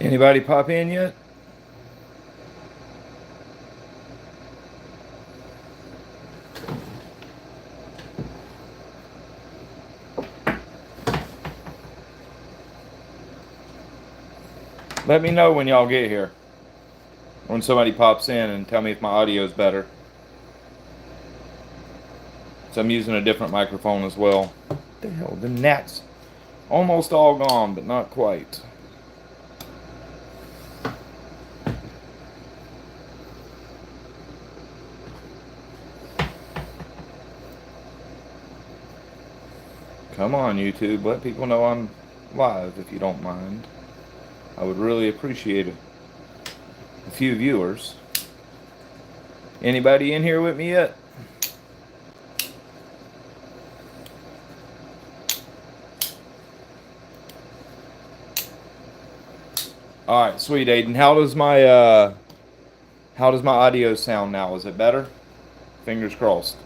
Anybody pop in yet? Let me know when y'all get here. When somebody pops in and tell me if my audio is better. So I'm using a different microphone as well. What the hell? The gnats almost all gone, but not quite. Come on, YouTube. Let people know I'm live if you don't mind. I would really appreciate it. A few viewers. Anybody in here with me yet? All right, sweet Aiden. How does my audio sound now? Is it better? Fingers crossed.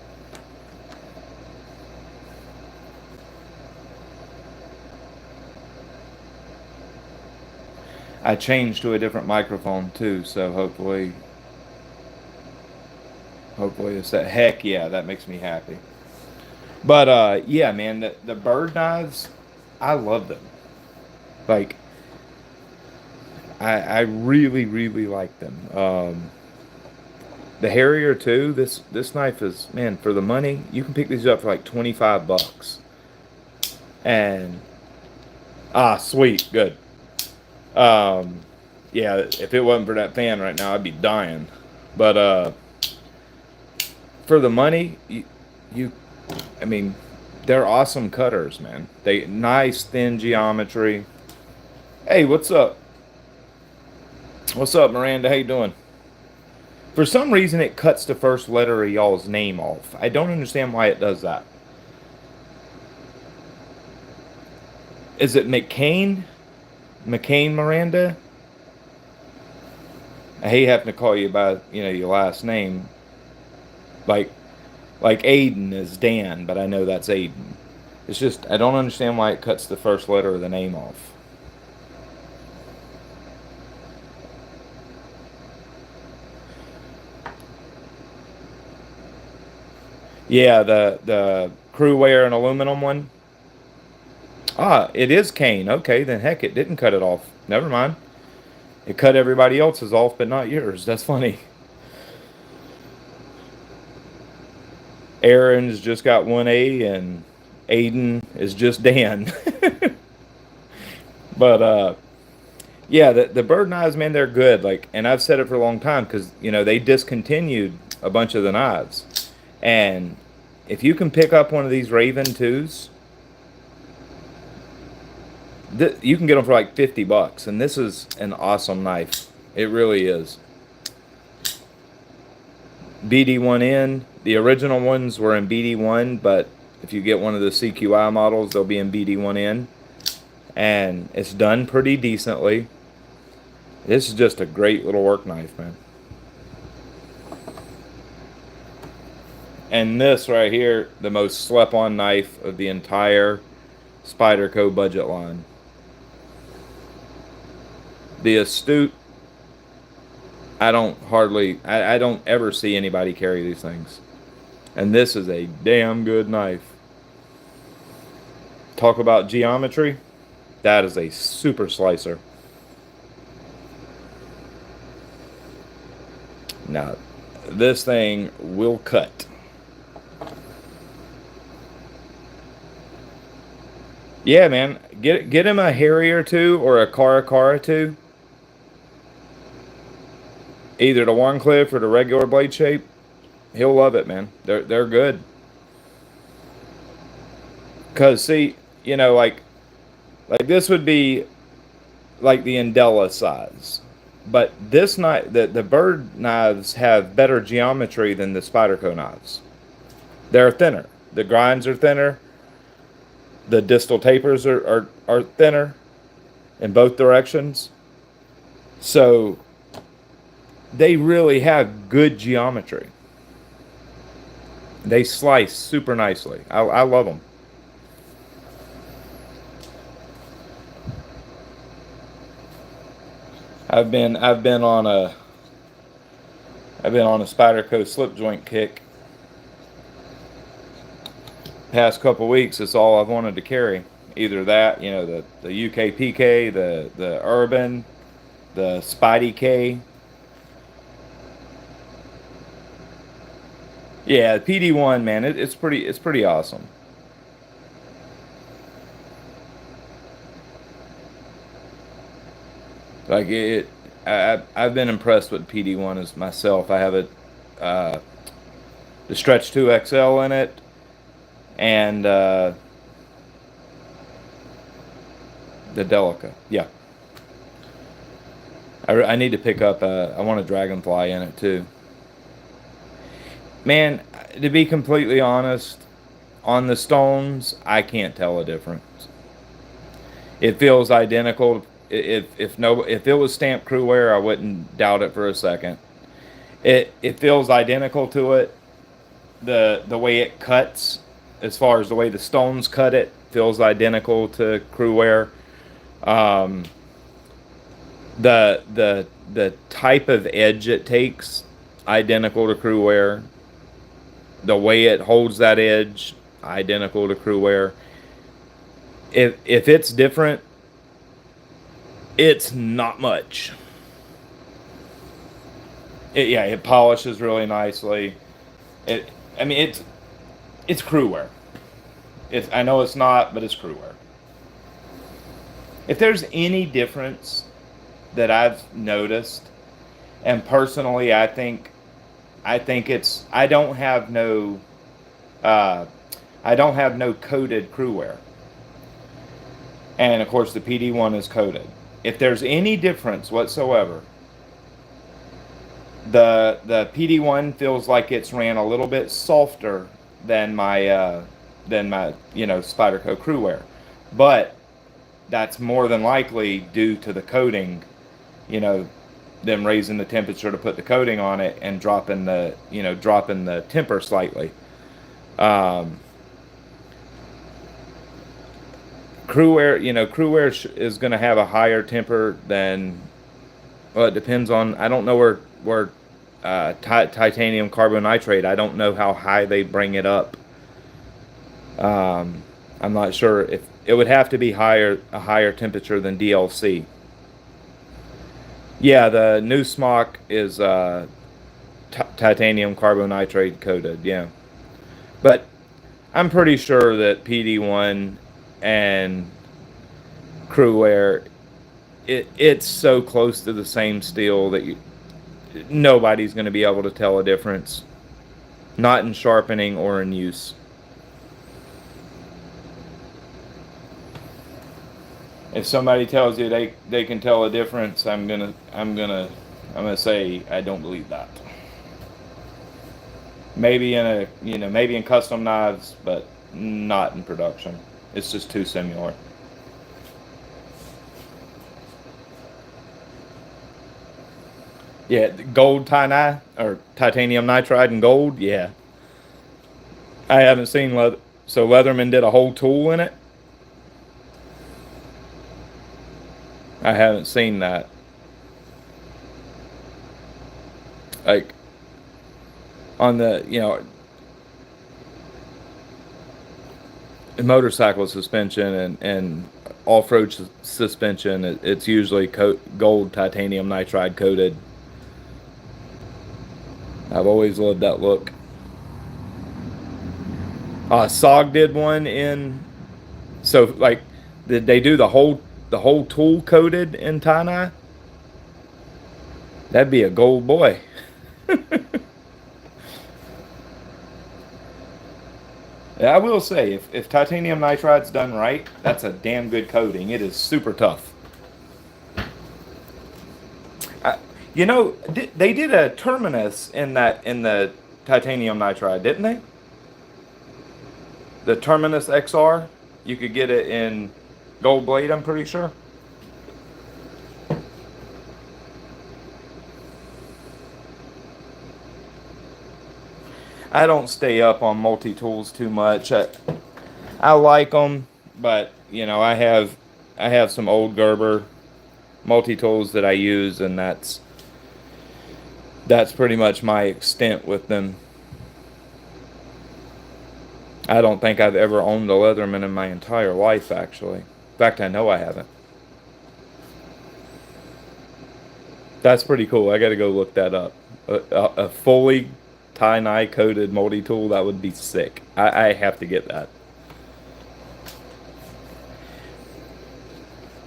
I changed to a different microphone too, so hopefully it's that. Heck yeah, that makes me happy. But yeah, man, the bird knives, I love them. Like, I really really like them. The Harrier too. This knife is, man, for the money you can pick these up for like $25, and sweet, good. Um, yeah, if it wasn't for that fan right now, I'd be dying. But for the money, you, I mean, they're awesome cutters, man. They nice thin geometry. Hey, what's up? What's up, Miranda? How you doing? For some reason, it cuts the first letter of y'all's name off. I don't understand why it does that. Is it McCain? McCain Miranda? I hate having to call you by, your last name. Like Aiden is Dan, but I know that's Aiden. It's just, I don't understand why it cuts the first letter of the name off. Yeah, the Crewware and aluminum one. It is Kane. Okay, then heck, it didn't cut it off. Never mind. It cut everybody else's off, but not yours. That's funny. Aaron's just got 1A, and Aiden is just Dan. But yeah, the bird knives, man, they're good. Like, and I've said it for a long time because they discontinued a bunch of the knives, and if you can pick up one of these Raven 2s, you can get them for like $50, and this is an awesome knife. It really is. BD1N. The original ones were in BD1, but if you get one of the CQI models, they'll be in BD1N, and it's done pretty decently. This is just a great little work knife, man. And this right here, the most slept-on knife of the entire Spyderco budget line. The Astute, I don't ever see anybody carry these things. And this is a damn good knife. Talk about geometry. That is a super slicer. Now, this thing will cut. Yeah, man. Get him a Harrier 2 or a Cara 2. Either the Warncliffe or the regular blade shape. He'll love it, man. They're good. Cause see, like this would be like the Indela size. But this knife, the bird knives have better geometry than the Spyderco knives. They're thinner. The grinds are thinner. The distal tapers are thinner in both directions. So they really have good geometry. They slice super nicely. I love them. I've been on a Spyderco slip joint kick past couple weeks. It's all I've wanted to carry. Either that, the UK PK, the Urban, the Spidey K. Yeah, PD1, man, it's pretty awesome. Like I've been impressed with PD1 as myself. I have uh, the Stretch 2 XL in it, and the Delica. Yeah, I need to pick up. I want a Dragonfly in it too. Man, to be completely honest, on the stones, I can't tell a difference. It feels identical. If it was stamped Crewwear, I wouldn't doubt it for a second. It feels identical to it. The way it cuts, as far as the way the stones cut it, feels identical to Crewwear. Um, the type of edge it takes, identical to Crewwear. The way it holds that edge, identical to Crewwear. If it's different, it's not much. Yeah, it polishes really nicely. It, I mean, it's Crewwear. I know it's not, but it's Crewwear. If there's any difference that I've noticed, and personally, I think it's uh, I don't have no coated Crewwear, and of course the PD1 is coated. If there's any difference whatsoever, the PD1 feels like it's ran a little bit softer than my Spyderco Crewwear, but that's more than likely due to the coating, you know, them raising the temperature to put the coating on it and dropping the temper slightly. Um, Crewwear is going to have a higher temper than. Well, it depends on. I don't know where titanium carbonitrate. I don't know how high they bring it up. Um, I'm not sure if it would have to be a higher temperature than DLC. Yeah, the new smock is titanium carbonitrate coated. Yeah, but I'm pretty sure that PD1 and Crewwear, it's so close to the same steel that nobody's going to be able to tell a difference. Not in sharpening or in use. If somebody tells you they can tell a difference, I'm gonna say I don't believe that. Maybe in custom knives, but not in production. It's just too similar. Yeah, gold tie or titanium nitride and gold. Yeah, I haven't seen leather. So Leatherman did a whole tool in it. I haven't seen that. Like on the motorcycle suspension and off-road suspension, it's usually gold titanium nitride coated. I've always loved that look. SOG did one in. So like, did they do the whole tool coated in tie? That'd be a gold boy. Yeah, I will say, if titanium nitride's done right, that's a damn good coating. It is super tough. I, they did a terminus in the titanium nitride, didn't they? The Terminus XR, you could get it in gold blade, I'm pretty sure. I don't stay up on multi tools too much. I like them, but I have some old Gerber multi-tools that I use, and that's pretty much my extent with them. I don't think I've ever owned a Leatherman in my entire life, actually. In fact, I know I haven't. That's pretty cool. I got to go look that up. A fully tie-nye coated multi-tool, that would be sick. I have to get that.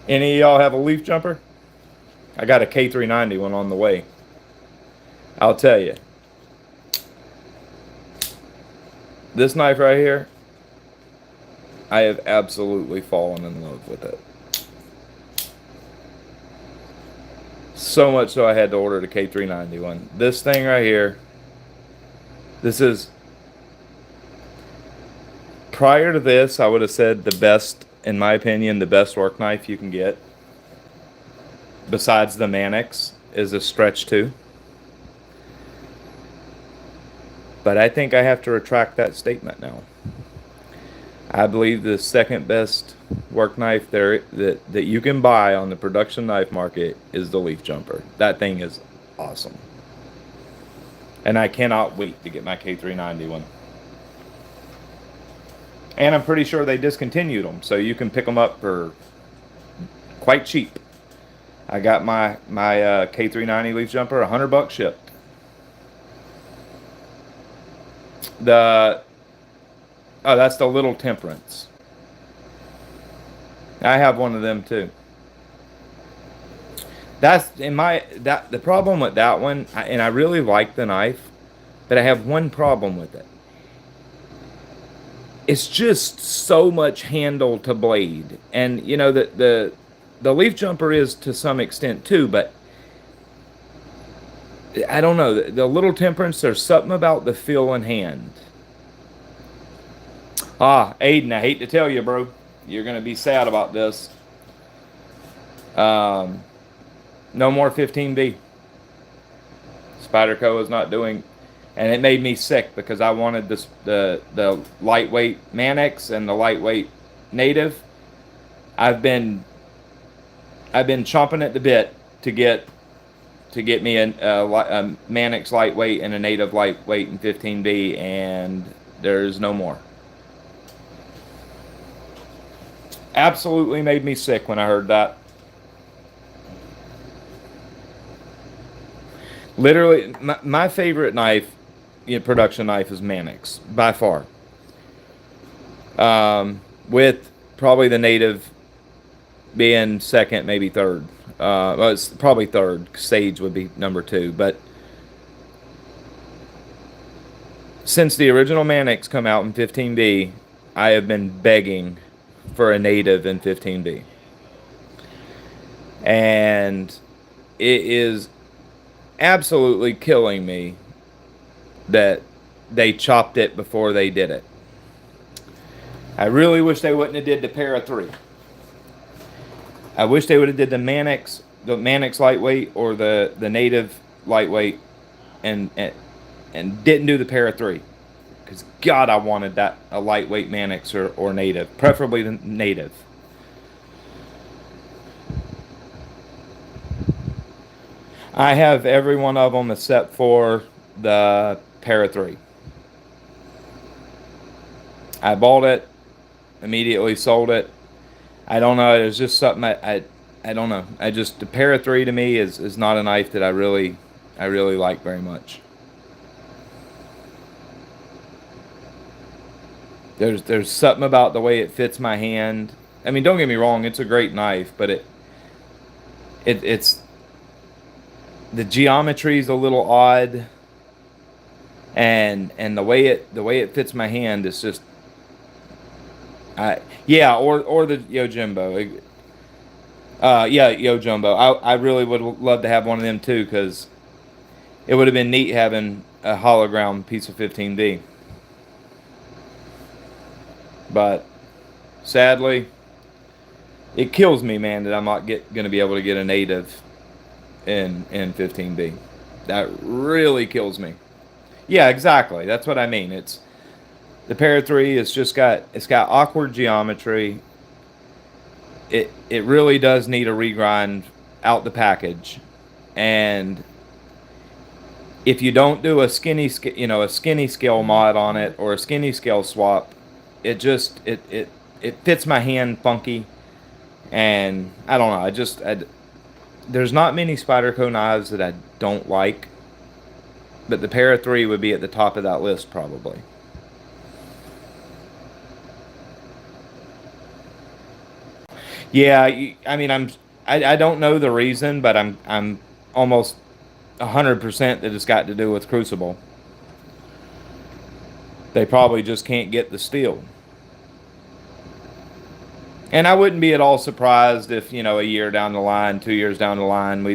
Any of y'all have a leaf jumper? I got a K390 one on the way. I'll tell you. This knife right here, I have absolutely fallen in love with it. So much so I had to order the K390 one. This thing right here, this is, prior to this, I would have said the best, in my opinion, the best work knife you can get, besides the Mannix, is a Stretch 2. But I think I have to retract that statement now. I believe the second best work knife there that you can buy on the production knife market is the leaf jumper. That thing is awesome. And I cannot wait to get my K390 one. And I'm pretty sure they discontinued them, so you can pick them up for quite cheap. I got my K390 leaf jumper, $100 shipped. That's the Little Temperance. I have one of them too. That's the problem with that one, and I really like the knife, but I have one problem with it. It's just so much handle to blade, and you know the leaf jumper is to some extent too, but I don't know, the Little Temperance, there's something about the feel in hand. Aiden, I hate to tell you, bro, you're gonna be sad about this. No more 15B. Spyderco is not doing, and it made me sick because I wanted the lightweight Mannix and the lightweight Native. I've been chomping at the bit to get me a Mannix lightweight and a Native lightweight in 15B, and there's no more. Absolutely made me sick when I heard that. Literally, my favorite knife, production knife, is Mannix, by far. With probably the Native being second, maybe third. Well, it's probably third. Sage would be number 2. But since the original Mannix come out in 15B, I have been begging for a Native in 15B. And it is absolutely killing me that they chopped it before they did it. I really wish they wouldn't have did the Para 3. I wish they would have did the Mannix lightweight or the Native lightweight, and didn't do the Para 3. Because God, I wanted a lightweight Mannix or Native, preferably the Native. I have every one of them except for the Para 3. I bought it, immediately sold it. I don't know. It's just something I don't know. The Para 3 to me is not a knife that I really like very much. There's something about the way it fits my hand. I mean, don't get me wrong, it's a great knife, but it's the geometry is a little odd, and the way it fits my hand is just or the Yojimbo. Yojimbo. I really would love to have one of them too, because it would have been neat having a hologram piece of 15B. But sadly, it kills me, man, that I'm not going to be able to get a Native in 15B. That really kills me. Yeah, exactly. That's what I mean. It's the Para 3. It's got awkward geometry. It really does need a regrind out the package, and if you don't do a a skinny scale mod on it or a skinny scale swap, it fits my hand funky, and I don't know. There's not many Spyderco knives that I don't like, but the Para 3 would be at the top of that list probably. Yeah, I mean, I don't know the reason, but I'm almost 100% that it's got to do with Crucible. They probably just can't get the steel. And I wouldn't be at all surprised if, a year down the line, 2 years down the line,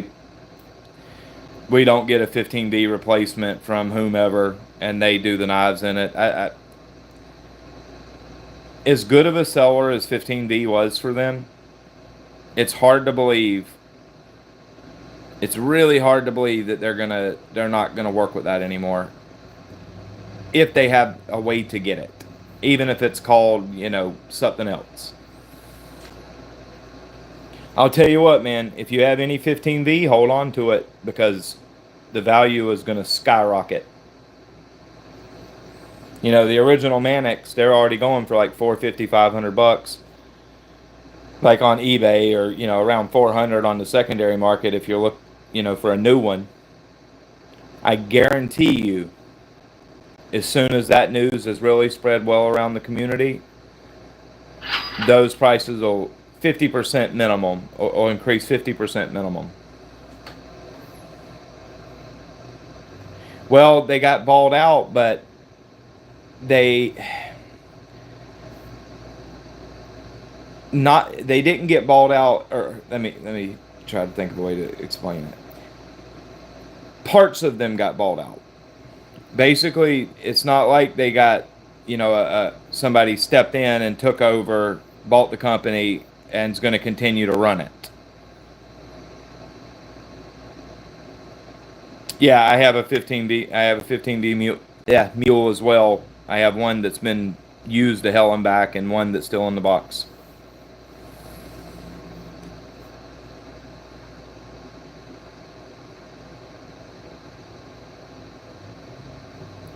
we don't get a 15D replacement from whomever and they do the knives in it. As good of a seller as 15D was for them, it's hard to believe. It's really hard to believe that they're not gonna work with that anymore. If they have a way to get it, even if it's called, something else. I'll tell you what, man, if you have any 15V, hold on to it because the value is going to skyrocket. The original Mannix, they're already going for like $450, $500, like on eBay, or around 400 on the secondary market if you're for a new one. I guarantee you, as soon as that news is really spread well around the community, those prices will 50% minimum, or increase 50% minimum. Well, they got balled out, but they didn't get balled out, or let me try to think of a way to explain it. Parts of them got balled out. Basically, it's not like they got, somebody stepped in and took over, bought the company, and is going to continue to run it. Yeah, I have a 15B. I have a 15B mule. Yeah, mule as well. I have one that's been used to hell and back, and one that's still in the box.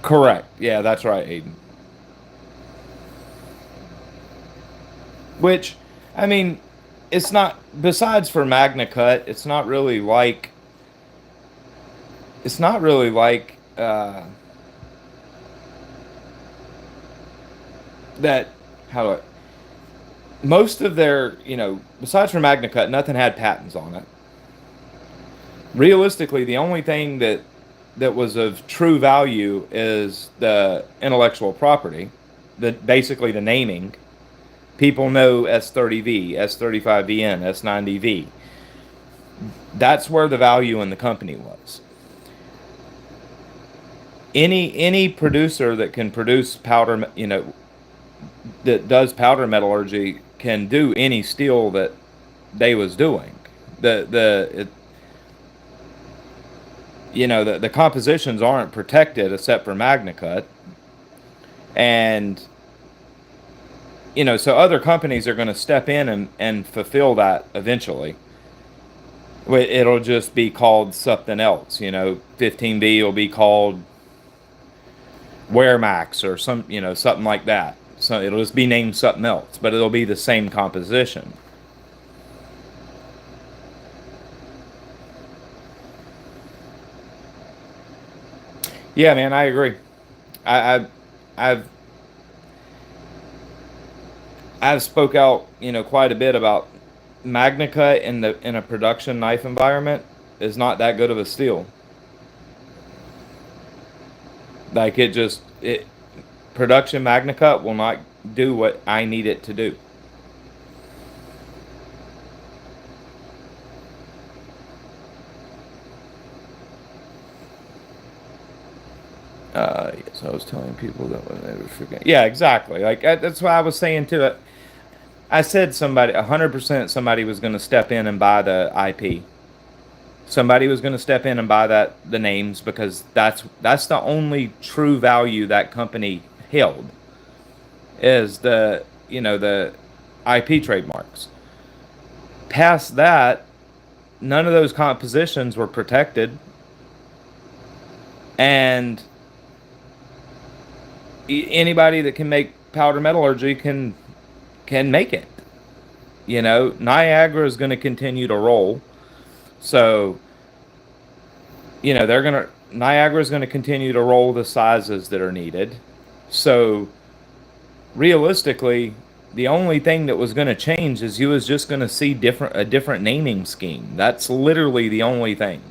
Correct. Yeah, that's right, Aiden. Which, I mean, it's not. Besides for Magna Cut, it's not really like. It's not really like that. How do I? Most of their, besides for Magna Cut, nothing had patents on it. Realistically, the only thing that was of true value is the intellectual property, basically the naming. People know S30V, S35VN, S90V. That's where the value in the company was. Any producer that can produce powder, that does powder metallurgy can do any steel that they was doing. The compositions aren't protected except for Magna Cut, and so other companies are going to step in and fulfill that eventually. It'll just be called something else. 15B will be called Wearmax or something like that. So it'll just be named something else, but it'll be the same composition. Yeah, man, I agree. I, I I've I've spoke out, quite a bit about Magna Cut in a production knife environment is not that good of a steel. Like it production Magna Cut will not do what I need it to do. Yes, I was telling people that when they were forgetting. Yeah, exactly. Like that's what I was saying too. I said 100% somebody was going to step in and buy the IP. Somebody was going to step in and buy the names because that's the only true value that company held is the IP trademarks. Past that, none of those compositions were protected, and anybody that can make powder metallurgy can make it. You know, Niagara is going to continue to roll, so you know Niagara is going to continue to roll the sizes that are needed. So realistically, the only thing that was going to change is you was just going to see a different naming scheme. That's literally the only thing.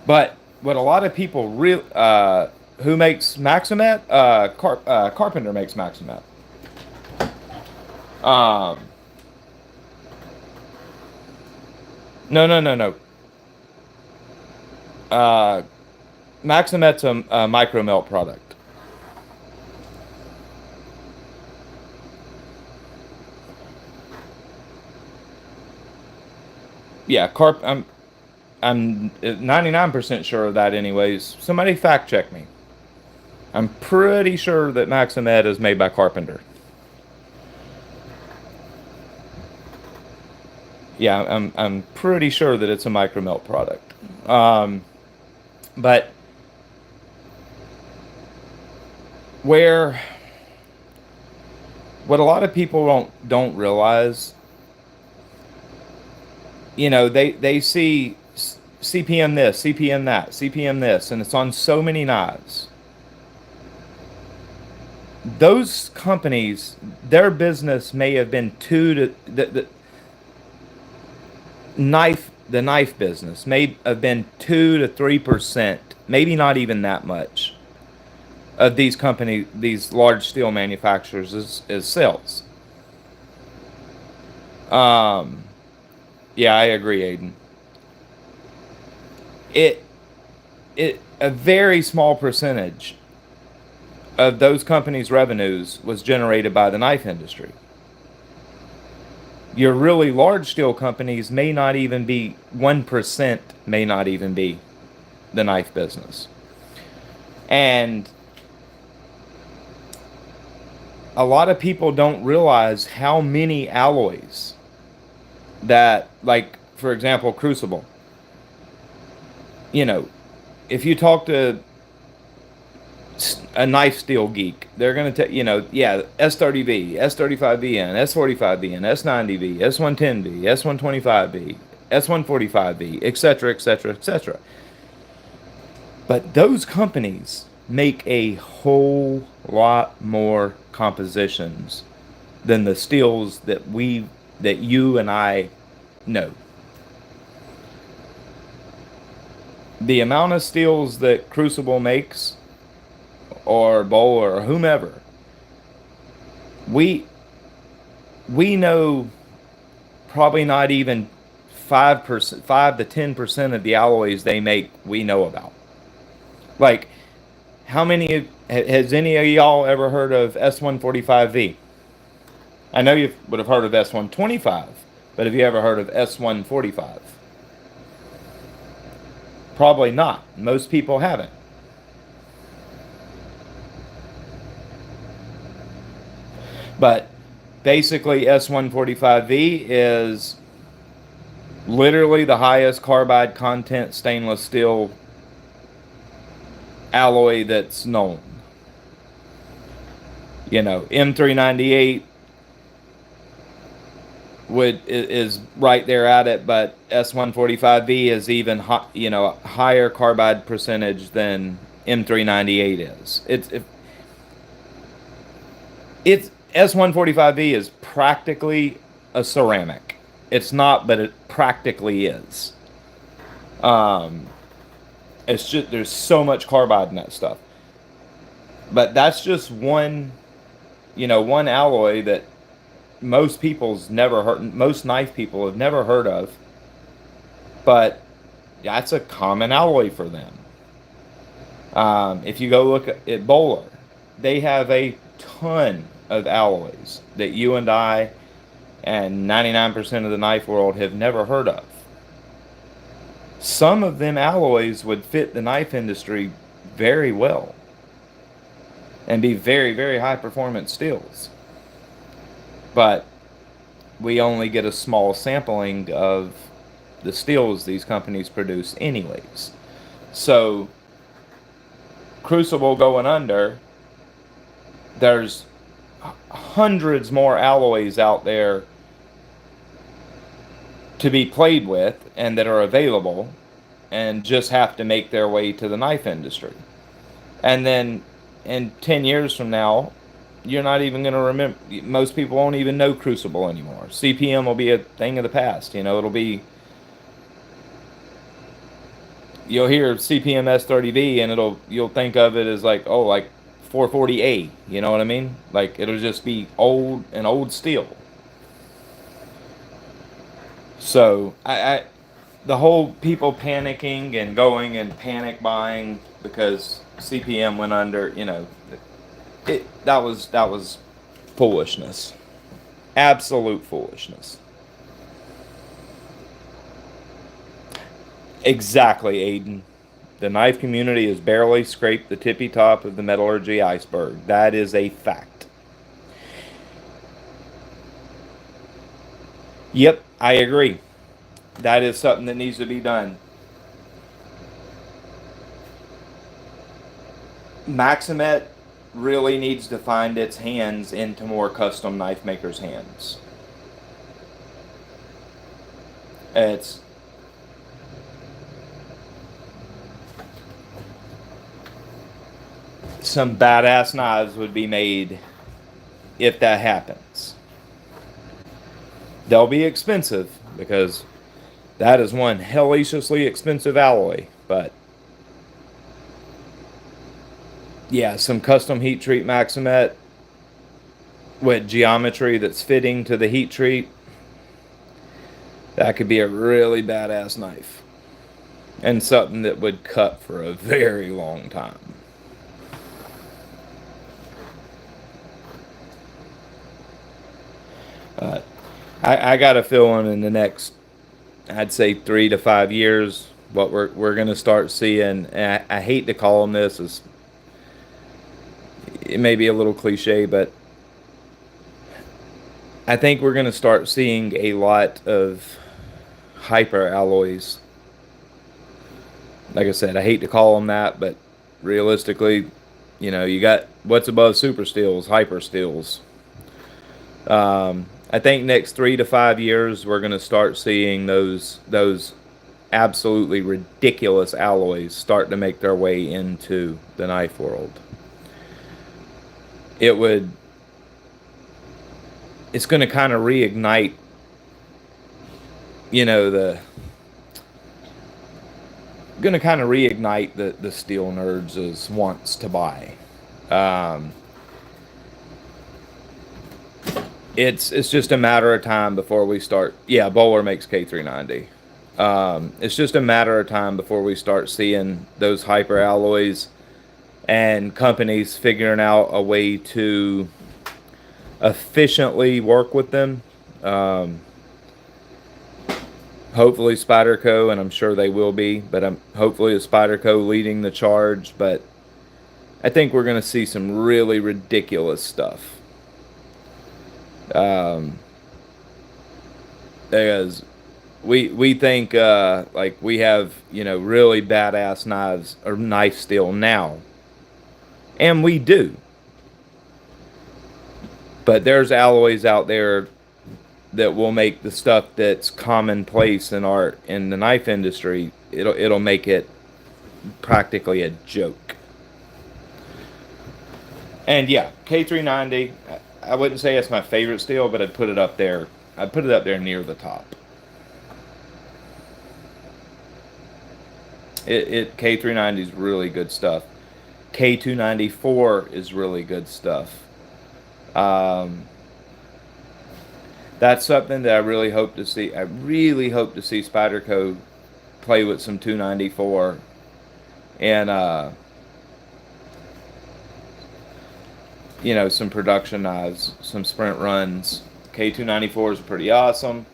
But what a lot of people who makes Maximet, Carpenter makes Maximet. Um, no, no, no, no. Uh, Maximet's a micro melt product. Yeah, I'm 99% sure of that anyways. Somebody fact check me. I'm pretty sure that Maximet is made by Carpenter. Yeah, I'm pretty sure that it's a micro melt product. But where what a lot of people don't realize, you know, they see CPM this, CPM that, CPM this, and it's on so many knives. Those companies, their business may have been the knife business may have been 2 to 3%, maybe not even that much, of these large steel manufacturers is sales. Um, yeah, I agree, Aiden. It it a very small percentage of those companies' revenues was generated by the knife industry. Your really large steel companies may not even be 1%, may not even be the knife business. And a lot of people don't realize how many alloys that, like, for example, Crucible. You know, if you talk to a knife steel geek, they're going to tell you know, yeah, S30V, S35VN, S45VN, S90V, S110V, S125V, S145V, etc., etc., etc. But those companies make a whole lot more compositions than the steels that you and I know. The amount of steels that Crucible makes, or Bowler, or whomever, we know probably not even 5%, 5 to 10% of the alloys they make we know about. Like, how many has any of y'all ever heard of S145V? I know you would have heard of S125, but have you ever heard of S145? Probably not. Most people haven't. But basically, S145V is literally the highest carbide content stainless steel alloy that's known. You know, M398 is right there at it, but S145V is even higher carbide percentage than M398 is. It's S145V is practically a ceramic. It's not, but it practically is. Um, it's just there's so much carbide in that stuff. But that's just one alloy that most knife people have never heard of. But that's a common alloy for them. If you go look at Bowler, they have a ton of alloys that you and I and 99% of the knife world have never heard of. Some of them alloys would fit the knife industry very well and be very, very high performance steels. But we only get a small sampling of the steels these companies produce anyways. So Crucible going under, there's hundreds more alloys out there to be played with and that are available and just have to make their way to the knife industry. And then in 10 years from now, you're not even going to remember. Most people won't even know Crucible anymore. CPM will be a thing of the past. It'll be. You'll hear CPM S30V and you'll think of it as like, oh, like 440A. You know what I mean? Like it'll just be old steel. So the whole people panicking and going and panic buying because CPM went under, that was foolishness. Absolute foolishness. Exactly, Aiden. The knife community has barely scraped the tippy top of the metallurgy iceberg. That is a fact. Yep, I agree. That is something that needs to be done. Maximet really needs to find its hands into more custom knife makers' hands. It's some badass knives would be made if that happens. They'll be expensive because that is one hellaciously expensive alloy, but yeah, some custom heat treat Maximet with geometry that's fitting to the heat treat, that could be a really badass knife and something that would cut for a very long time. I got a feeling in the next, I'd say 3 to 5 years, what we're going to start seeing. And I hate to call them this, as it may be a little cliche, but I think we're going to start seeing a lot of hyper alloys. Like I said, I hate to call them that, but realistically, you got what's above super steels, hyper steels. I think next 3 to 5 years we're going to start seeing those absolutely ridiculous alloys start to make their way into the knife world. It's going to kind of reignite, the steel nerds' wants to buy. It's just a matter of time before we start. Yeah, Bowler makes K390. It's just a matter of time before we start seeing those hyper alloys and companies figuring out a way to efficiently work with them. Hopefully Spyderco, and I'm sure they will be, but hopefully it's Spyderco leading the charge. But I think we're going to see some really ridiculous stuff. Because we think like we have really badass knives or knife steel now, and we do. But there's alloys out there that will make the stuff that's commonplace in the knife industry. It'll make it practically a joke. And yeah, K390. I wouldn't say it's my favorite steel, but I'd put it up there. I'd put it up there near the top. K390 is really good stuff. K294 is really good stuff. That's something that I really hope to see. I really hope to see Spyderco play with some 294 and some production knives, some sprint runs. K294 is pretty awesome.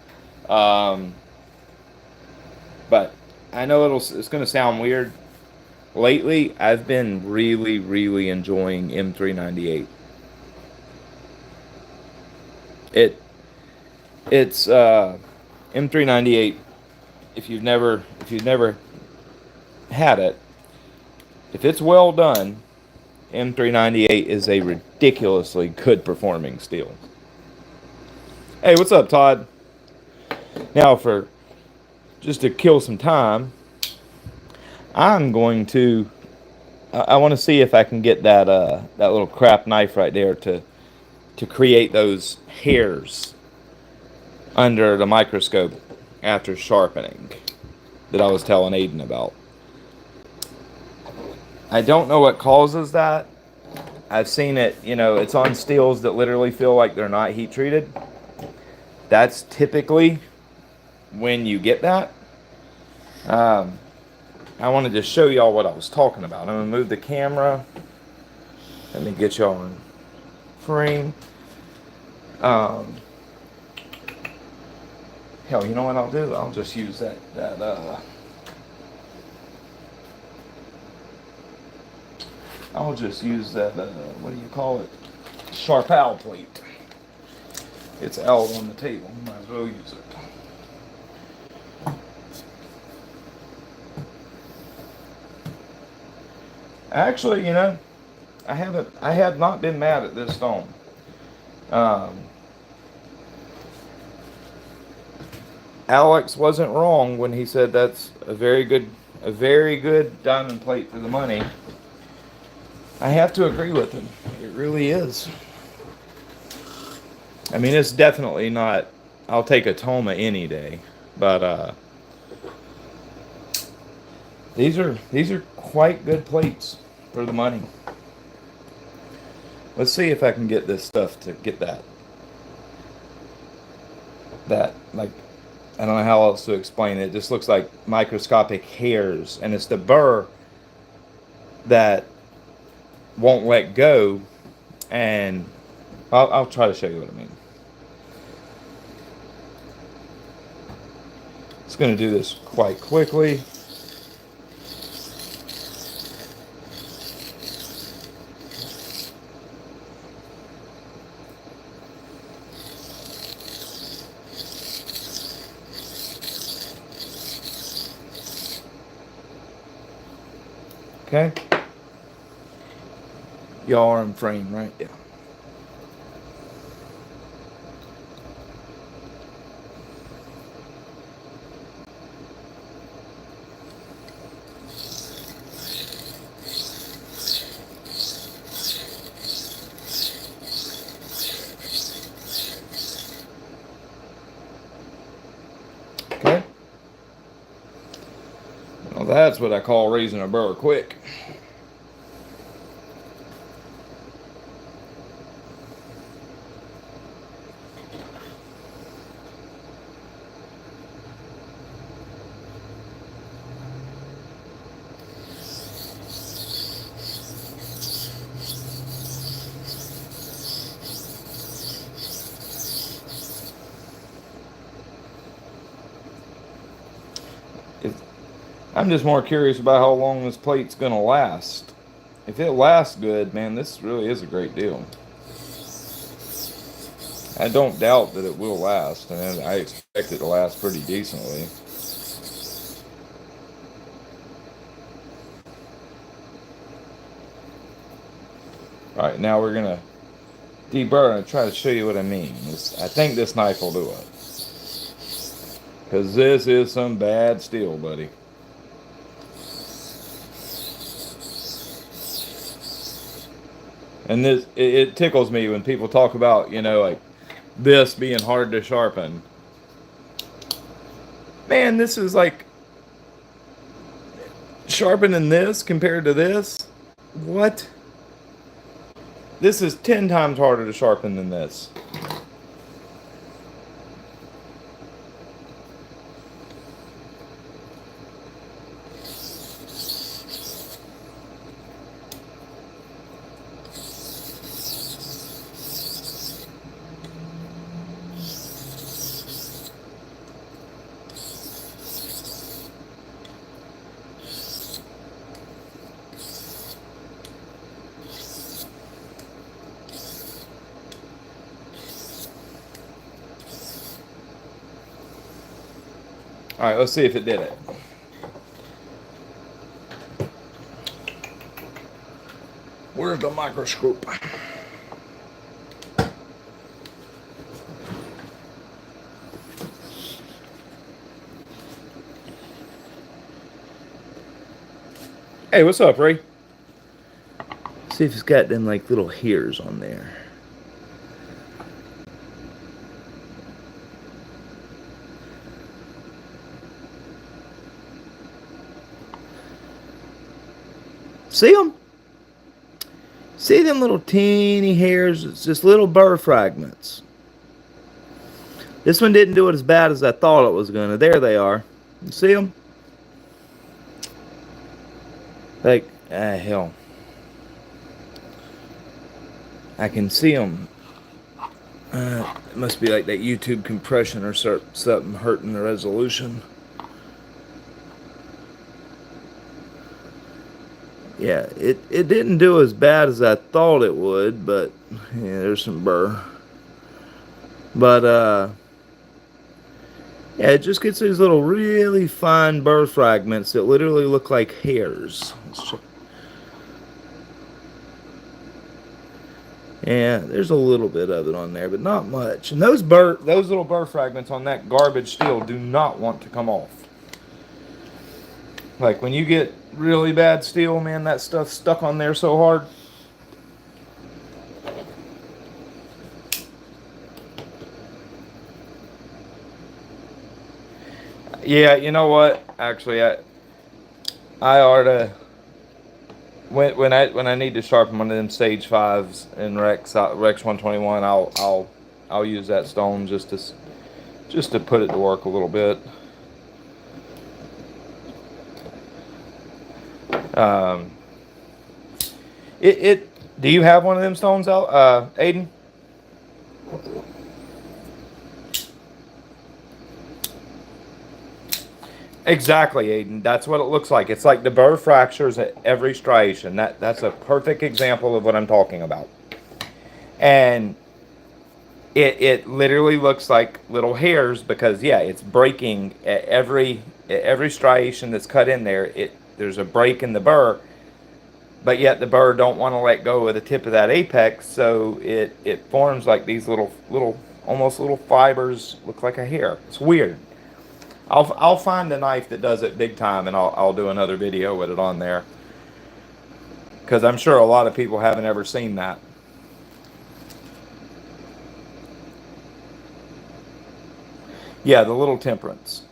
But I know it's going to sound weird. Lately, I've been really, really enjoying M398. It's M398 if you've never had it, if it's well done, M398 is a ridiculously good performing steel. Hey, what's up, Todd? Now, for just to kill some time, I'm going to. I want to see if I can get that little crap knife right there to create those hairs under the microscope after sharpening that I was telling Aiden about. I don't know what causes that. I've seen it, it's on steels that literally feel like they're not heat treated. That's typically when you get that. I wanted to show y'all what I was talking about. I'm going to move the camera. Let me get y'all in frame. Hell, you know what I'll do? I'll just use that I'll just use that, what do you call it? Sharpal plate. It's out on the table. Might as well use it. Actually, I have not been mad at this stone. Alex wasn't wrong when he said that's a very good diamond plate for the money. I have to agree with him. It really is. I mean, it's definitely not. I'll take a Toma any day, but these are quite good plates for the money. Let's see if I can get this stuff to get that like, I don't know how else to explain it. It just looks like microscopic hairs, and it's the burr that won't let go. And I'll try to show you what I mean. It's going to do this quite quickly. Okay. Y'all are in frame, right? Yeah. Okay. Well, that's what I call raising a burr quick. I'm just more curious about how long this plate's gonna last. If it lasts good, man, this really is a great deal. I don't doubt that it will last, and I expect it to last pretty decently. Alright, now we're gonna deburr and try to show you what I mean. I think this knife will do it. Because this is some bad steel, buddy. And it tickles me when people talk about, like this being hard to sharpen. Man, this is like sharpening this compared to this. What? This is 10 times harder to sharpen than this. All right, let's see if it did it. Where's the microscope? Hey, what's up, Ray? See if it's got them like little hairs on there. See them? See them little teeny hairs? It's just little burr fragments. This one didn't do it as bad as I thought it was going to. There they are. You see them? Like, hell. I can see them. It must be like that YouTube compression or something hurting the resolution. Yeah, it didn't do as bad as I thought it would, but yeah, there's some burr. But yeah, it just gets these little really fine burr fragments that literally look like hairs. Yeah, there's a little bit of it on there, but not much. And those little burr fragments on that garbage steel do not want to come off. Like when you get really bad steel, man, that stuff's stuck on there so hard. Yeah, you know what? Actually, I ought to when I need to sharpen one of them Sage 5s in Rex 121, I'll use that stone just to put it to work a little bit. Um, do you have one of them stones out, Aiden? Exactly, Aiden. That's what it looks like. It's like the burr fractures at every striation. That's a perfect example of what I'm talking about. And it literally looks like little hairs because yeah, it's breaking at every striation that's cut in there. There's a break in the burr, but yet the burr don't want to let go of the tip of that apex, so it forms like these little almost little fibers, look like a hair. It's weird. I'll find a knife that does it big time, and I'll do another video with it on there, because I'm sure a lot of people haven't ever seen that. Yeah, the little temperance.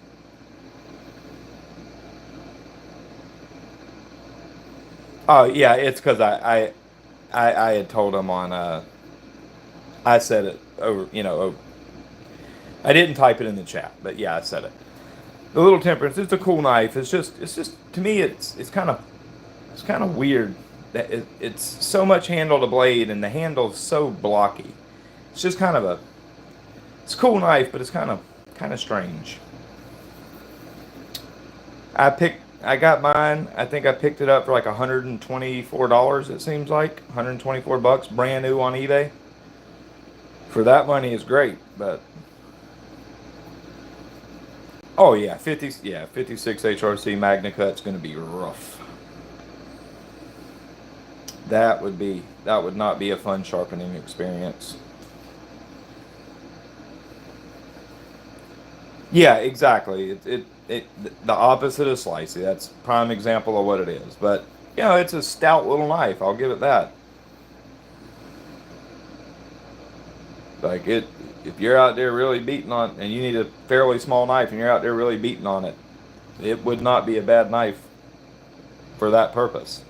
Oh yeah, it's because I had told him on I said it over, I didn't type it in the chat, but yeah, I said it. The little temperance, it's a cool knife. It's just to me it's kind of weird that it's so much handle to blade and the handle's so blocky. It's just it's a cool knife, but it's kind of strange. I got mine. I think I picked it up for like $124. It seems like $124, brand new on eBay. For that money, is great. But oh yeah, 56 HRC Magna Cut's gonna be rough. That would not be a fun sharpening experience. Yeah, exactly. The opposite of slicey. That's prime example of what it is. But it's a stout little knife. I'll give it that. Like if you're out there really beating on, and you need a fairly small knife, and you're out there really beating on it, it would not be a bad knife for that purpose.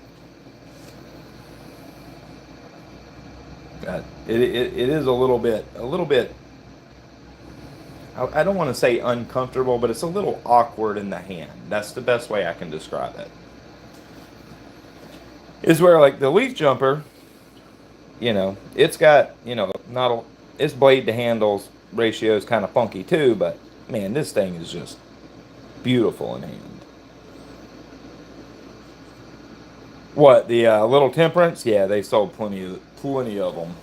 It is a little bit. I don't want to say uncomfortable, but it's a little awkward in the hand. That's the best way I can describe it. Is where like the leaf jumper, it's got, not a, its blade to handles ratio is kind of funky too, but man, this thing is just beautiful in hand. What, the little temperance? Yeah, they sold plenty of them.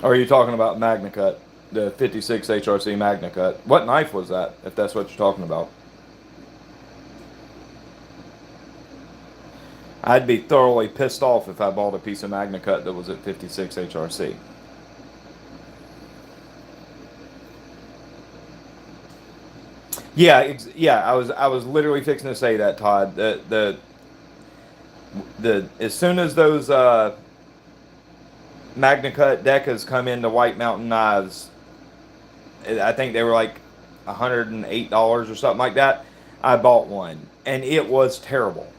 Or are you talking about Magna Cut? The 56 HRC Magna Cut. What knife was that, if that's what you're talking about? I'd be thoroughly pissed off if I bought a piece of Magna Cut that was at 56 HRC. Yeah, yeah. I was literally fixing to say that, Todd. The as soon as those Magna Cut Decas come into White Mountain knives, I think they were like $108 or something like that. I bought one, and it was terrible.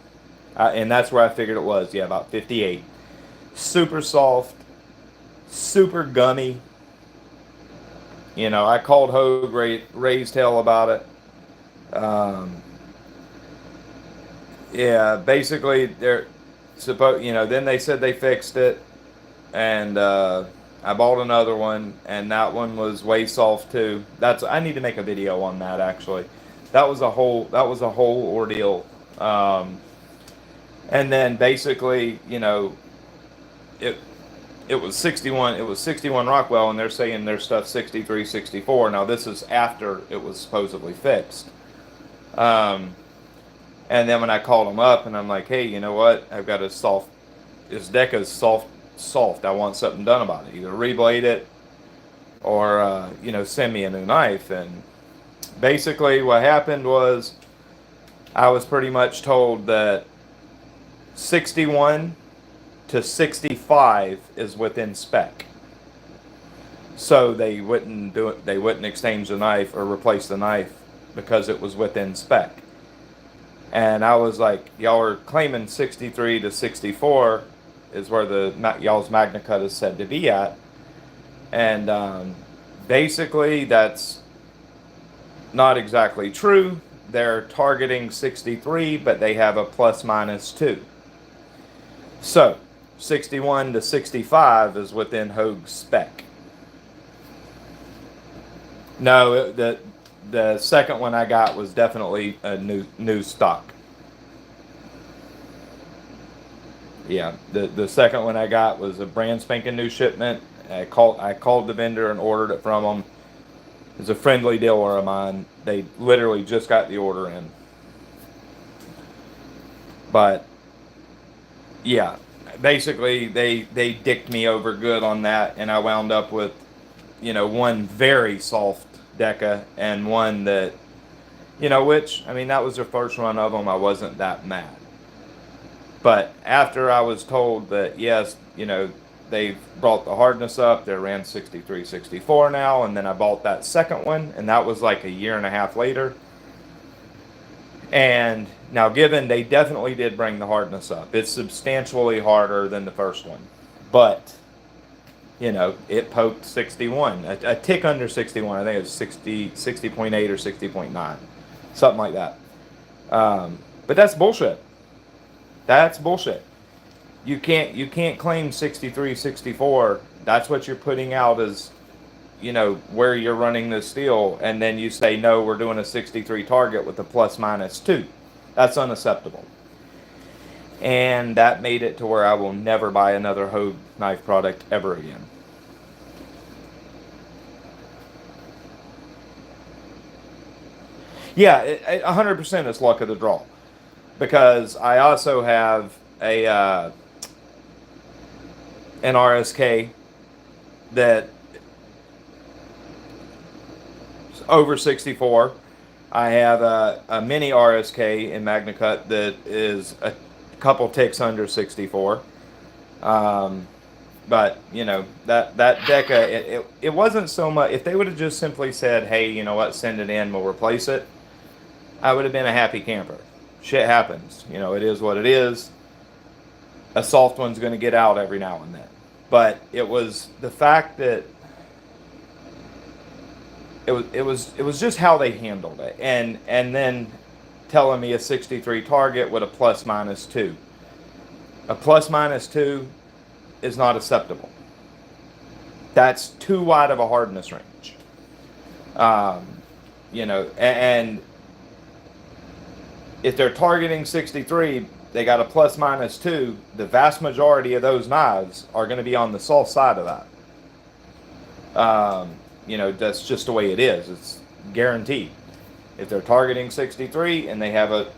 And that's where I figured it was. Yeah, about 58. Super soft, super gummy. You know, I called Hogue, raised hell about it. Yeah, basically they're supposed. You know, then they said they fixed it, and I bought another one, and that one was way soft too. I need to make a video on that actually. That was a whole ordeal. And then basically, you know, it it was 61. It was 61 Rockwell, and they're saying their stuff 63, 64. Now this is after it was supposedly fixed. Um, and then when I called them up, and I'm like, hey, you know what? I've got a soft. This deck is soft. I want something done about it. Either reblade it, or send me a new knife. And basically, what happened was, I was pretty much told that 61 to 65 is within spec. So they wouldn't do it. They wouldn't exchange the knife or replace the knife because it was within spec. And I was like, y'all are claiming 63 to 64 is where y'all's Magna Cut is said to be at. And basically, that's not exactly true. They're targeting 63, but they have a plus minus 2. So 61 to 65 is within Hogue's spec. No, the second one I got was definitely a new stock. Yeah, the second one I got was a brand spanking new shipment. I called the vendor and ordered it from them. It's a friendly dealer of mine. They literally just got the order in. But yeah, basically they dicked me over good on that, and I wound up with, one very soft Deca and one that, which, I mean, that was the first run of them. I wasn't that mad. But after I was told that, yes, they've brought the hardness up, they're around 63, 64 now, and then I bought that second one, and that was like a year and a half later. And now, given they definitely did bring the hardness up, it's substantially harder than the first one. But, it poked 61, a tick under 61. I think it was 60.8 or 60.9, something like that. But that's bullshit. That's bullshit. You can't claim 63, 64. That's what you're putting out as, where you're running the steel, and then you say, no, we're doing a 63 target with a plus minus 2. That's unacceptable. And that made it to where I will never buy another Hogue knife product ever again. Yeah, 100% is luck of the draw. Because I also have an RSK that is over 64. I have a mini RSK in Magna Cut that is a couple ticks under 64. But that Deca, it wasn't so much. If they would have just simply said, hey, you know what, send it in, we'll replace it, I would have been a happy camper. Shit happens. It is what it is. A soft one's going to get out every now and then. But it was the fact that it was just how they handled it. And then telling me a 63 target with a plus minus 2. A plus minus 2 is not acceptable. That's too wide of a hardness range. And if they're targeting 63, they got a plus minus 2. The vast majority of those knives are going to be on the soft side of that. that's just the way it is. It's guaranteed. If they're targeting 63 and they have a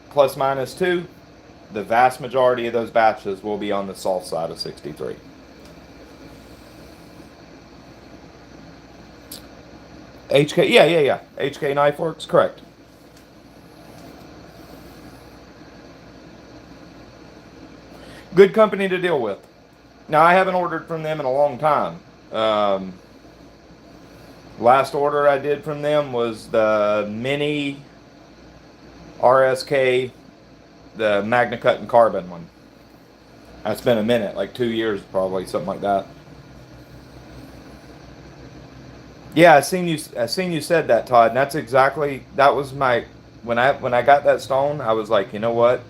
plus minus 2, the vast majority of those batches will be on the soft side of 63. HK, yeah. HK Knife Works, correct. Good company to deal with. Now, I haven't ordered from them in a long time. Last order I did from them was the mini RSK, the Magna Cut and Carbon one. That's been a minute, like 2 years probably, something like that. Yeah, I seen you said that, Todd, and that was my when I got that stone, I was like, you know what?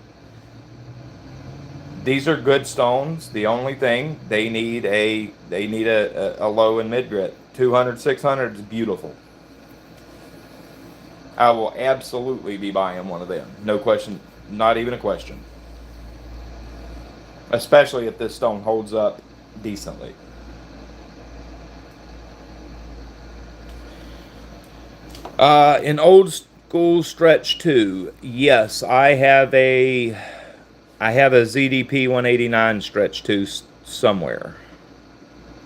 These are good stones. The only thing they need a low and mid grit. 200, 600 is beautiful. I will absolutely be buying one of them. No question, not even a question. Especially if this stone holds up decently. In old school stretch 2, yes, I have a ZDP 189 stretch 2 somewhere.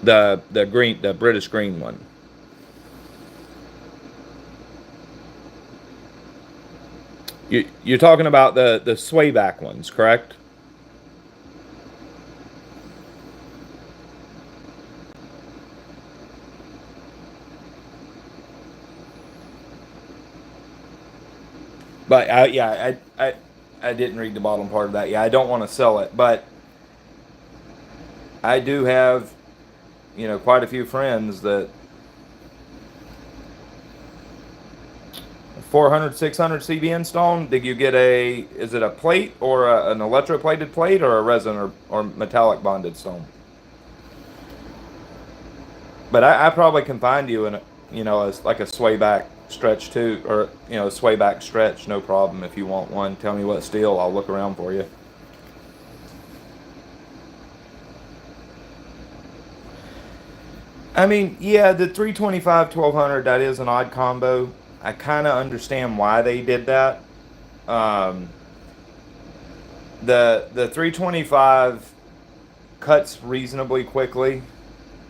The British green one. You're talking about the sway back ones, correct? But yeah, I didn't read the bottom part of that. Yeah, I don't want to sell it, but I do have, quite a few friends that 400, 600 CBN stone. Did you get is it a plate or an electroplated plate or a resin or metallic bonded stone? But I probably can find you in as like a sway back stretch too, or sway back stretch, no problem. If you want one, tell me what steel. I'll look around for you. I mean, yeah, the 325 1200, that is an odd combo. I kind of understand why they did that. Um, the 325 cuts reasonably quickly,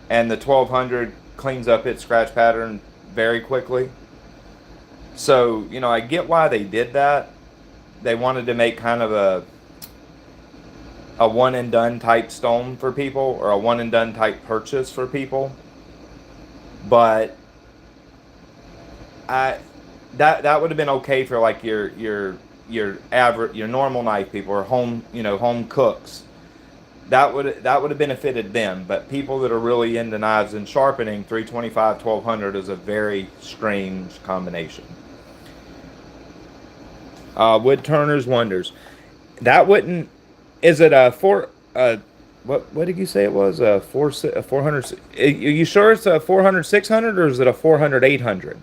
and the 1200 cleans up its scratch pattern very quickly. So, I get why they did that. They wanted to make kind of a one and done type stone for people, or a one and done type purchase for people. But I that would have been okay for like your average, your normal knife people, or home cooks. That would have benefited them. But people that are really into knives and sharpening, 325 1200 is a very strange combination. Wood Turner's Wonders. That wouldn't. Is it a four? What did you say it was? A 400. Are you sure it's a 400 600, or is it a 400 800?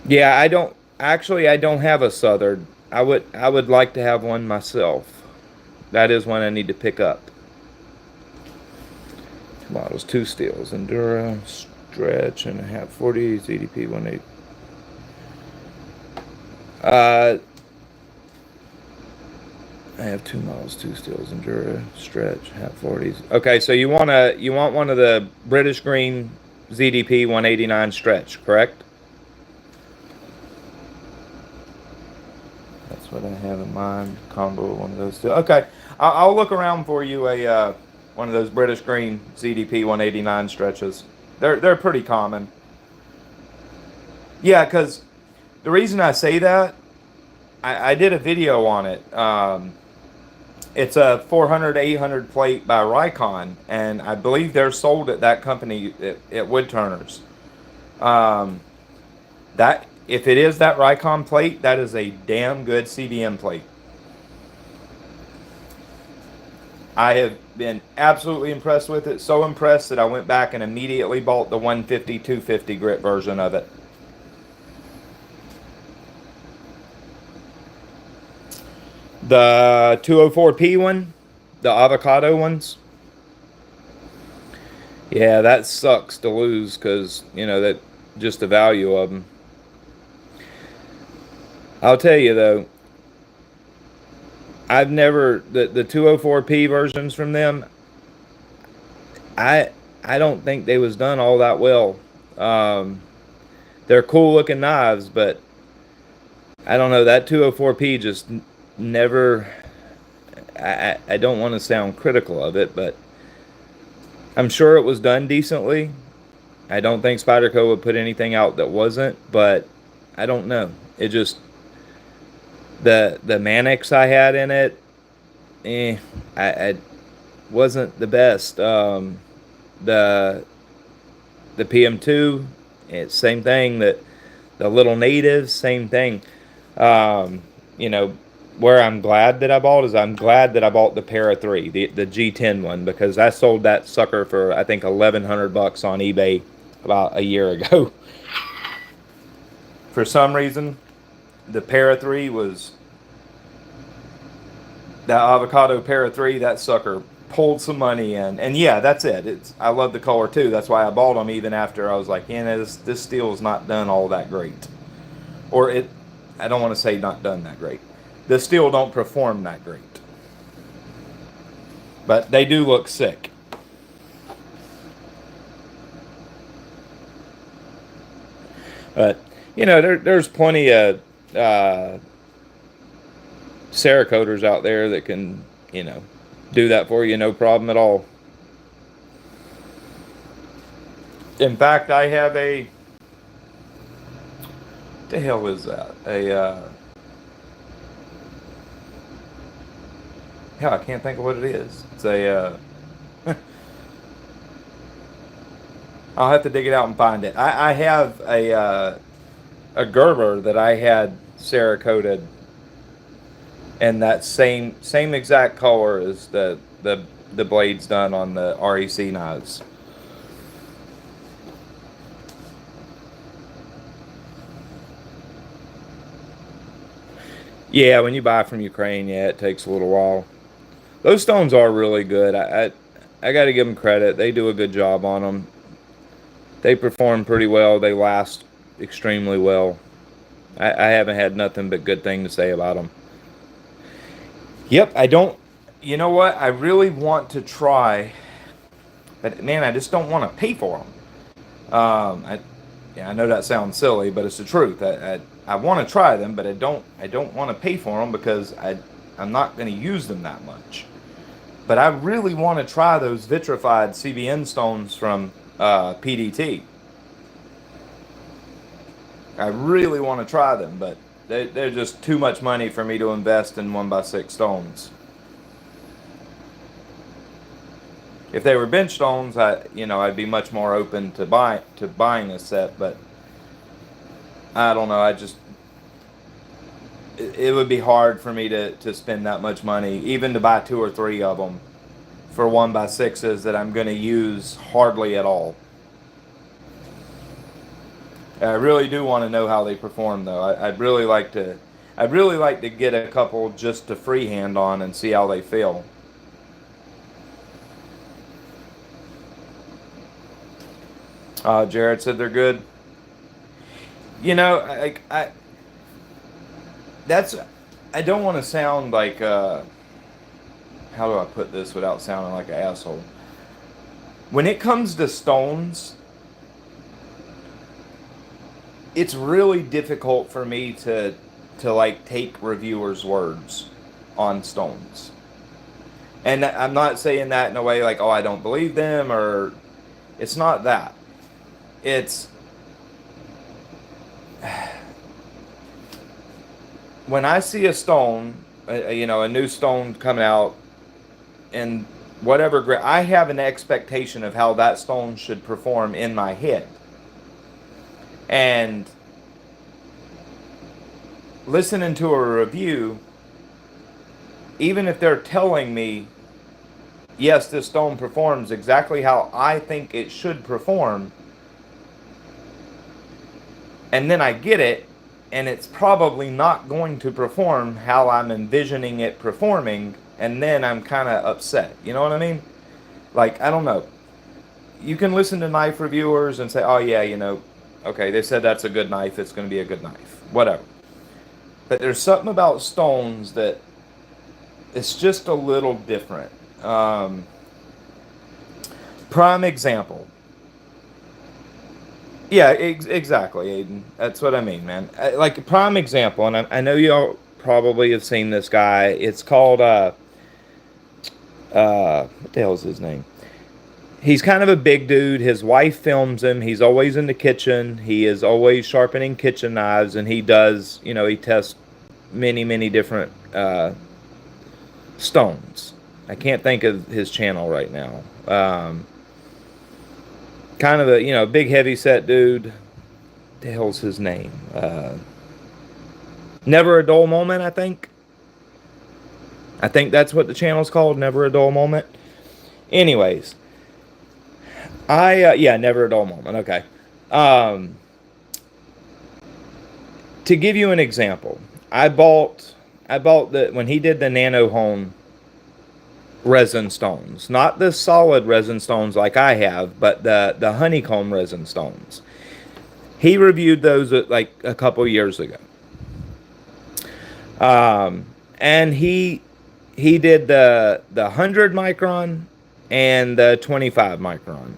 Yeah, I don't have a Southern. I would like to have one myself. That is one I need to pick up. Two models, two steels, Endura, stretch, and a half 40 ZDP 18. Uh, I have two models, two steels, Endura, stretch, half 40s. Okay, so you want one of the British Green ZDP 189 stretch, correct? That's what I have in mind. Combo, one of those two. Okay, I'll look around for you one of those British Green ZDP 189 stretches. They're pretty common. Yeah, because the reason I say that, I did a video on it. It's a 400 800 plate by Rikon, and I believe they're sold at that company at Wood Turners. Um, that if it is that Rikon plate, that is a damn good CBM plate. I have been absolutely impressed with it. So impressed that I went back and immediately bought the 150 250 grit version of it. The 204p one, the avocado ones. Yeah, that sucks to lose because, that just the value of them. I'll tell you though, I've never the 204p versions from them. I I don't think they was done all that well. Um, they're cool looking knives, but I don't know, that 204p just never. I don't want to sound critical of it, but I'm sure it was done decently. I don't think Spyderco would put anything out that wasn't, but I don't know. It just the Mannix I had in it, I wasn't the best. The the PM2, it's same thing. That the little natives, same thing. Um, you know, where I'm glad that I bought is I'm glad that I bought the Para 3, the G10 one, because I sold that sucker for I think $1,100 on eBay about a year ago. For some reason, the Para 3 was that avocado Para 3. That sucker pulled some money in, and yeah, that's it. I love the color too. That's why I bought them even after I was like, this steel is not done all that great, or it. I don't want to say not done that great. The steel don't perform that great, but they do look sick. But there's plenty of Cerakoters out there that can do that for you, no problem at all. In fact, I have a. What the hell is that? Hell, I can't think of what it is. It's a. I'll have to dig it out and find it. I have a Gerber that I had Cerakoted, and that same exact color as the blades done on the REC knives. Yeah, when you buy from Ukraine, yeah, it takes a little while. Those stones are really good. I got to give them credit. They do a good job on them. They perform pretty well. They last extremely well. I haven't had nothing but good thing to say about them. Yep, I don't. You know what? I really want to try, but man, I just don't want to pay for them. Yeah, I know that sounds silly, but it's the truth. I want to try them, but I don't want to pay for them because I'm not going to use them that much. But I really want to try those vitrified CBN stones from PDT. I really want to try them, but they're just too much money for me to invest in 1x6 stones. If they were bench stones, I'd be much more open to buying a set, but I don't know. It would be hard for me to spend that much money, even to buy 2 or 3 of them for 1x6s that I'm going to use hardly at all. I really do want to know how they perform, though. I'd really like to get a couple just to freehand on and see how they feel. Jared said they're good. I that's I don't want to sound like how do I put this without sounding like an asshole? When it comes to stones, it's really difficult for me to like take reviewers' words on stones. And I'm not saying that in a way like, oh, I don't believe them, or it's not that. It's when I see a stone, a new stone coming out, and whatever, I have an expectation of how that stone should perform in my head. And listening to a review, even if they're telling me, yes, this stone performs exactly how I think it should perform, and then I get it, and it's probably not going to perform how I'm envisioning it performing, and then I'm kind of upset. You know what I mean? Like, I don't know. You can listen to knife reviewers and say, oh, yeah, okay, they said that's a good knife, it's going to be a good knife. Whatever. But there's something about stones that it's just a little different. Prime example. Yeah, exactly, Aiden. That's what I mean, man. Like a prime example, and I know y'all probably have seen this guy. It's called what the hell's his name? He's kind of a big dude. His wife films him. He's always in the kitchen. He is always sharpening kitchen knives, and he does, he tests many different stones. I can't think of his channel right now. Kind of a, big heavy set dude. The hell's his name? Never a Dull Moment, I think. I think that's what the channel's called, Never a Dull Moment. Anyways, yeah, Never a Dull Moment. Okay. To give you an example, I bought the when he did the Nano Home resin stones, not the solid resin stones like I have, but the honeycomb resin stones. He reviewed those like a couple years ago. And he did the 100 micron and the 25 micron.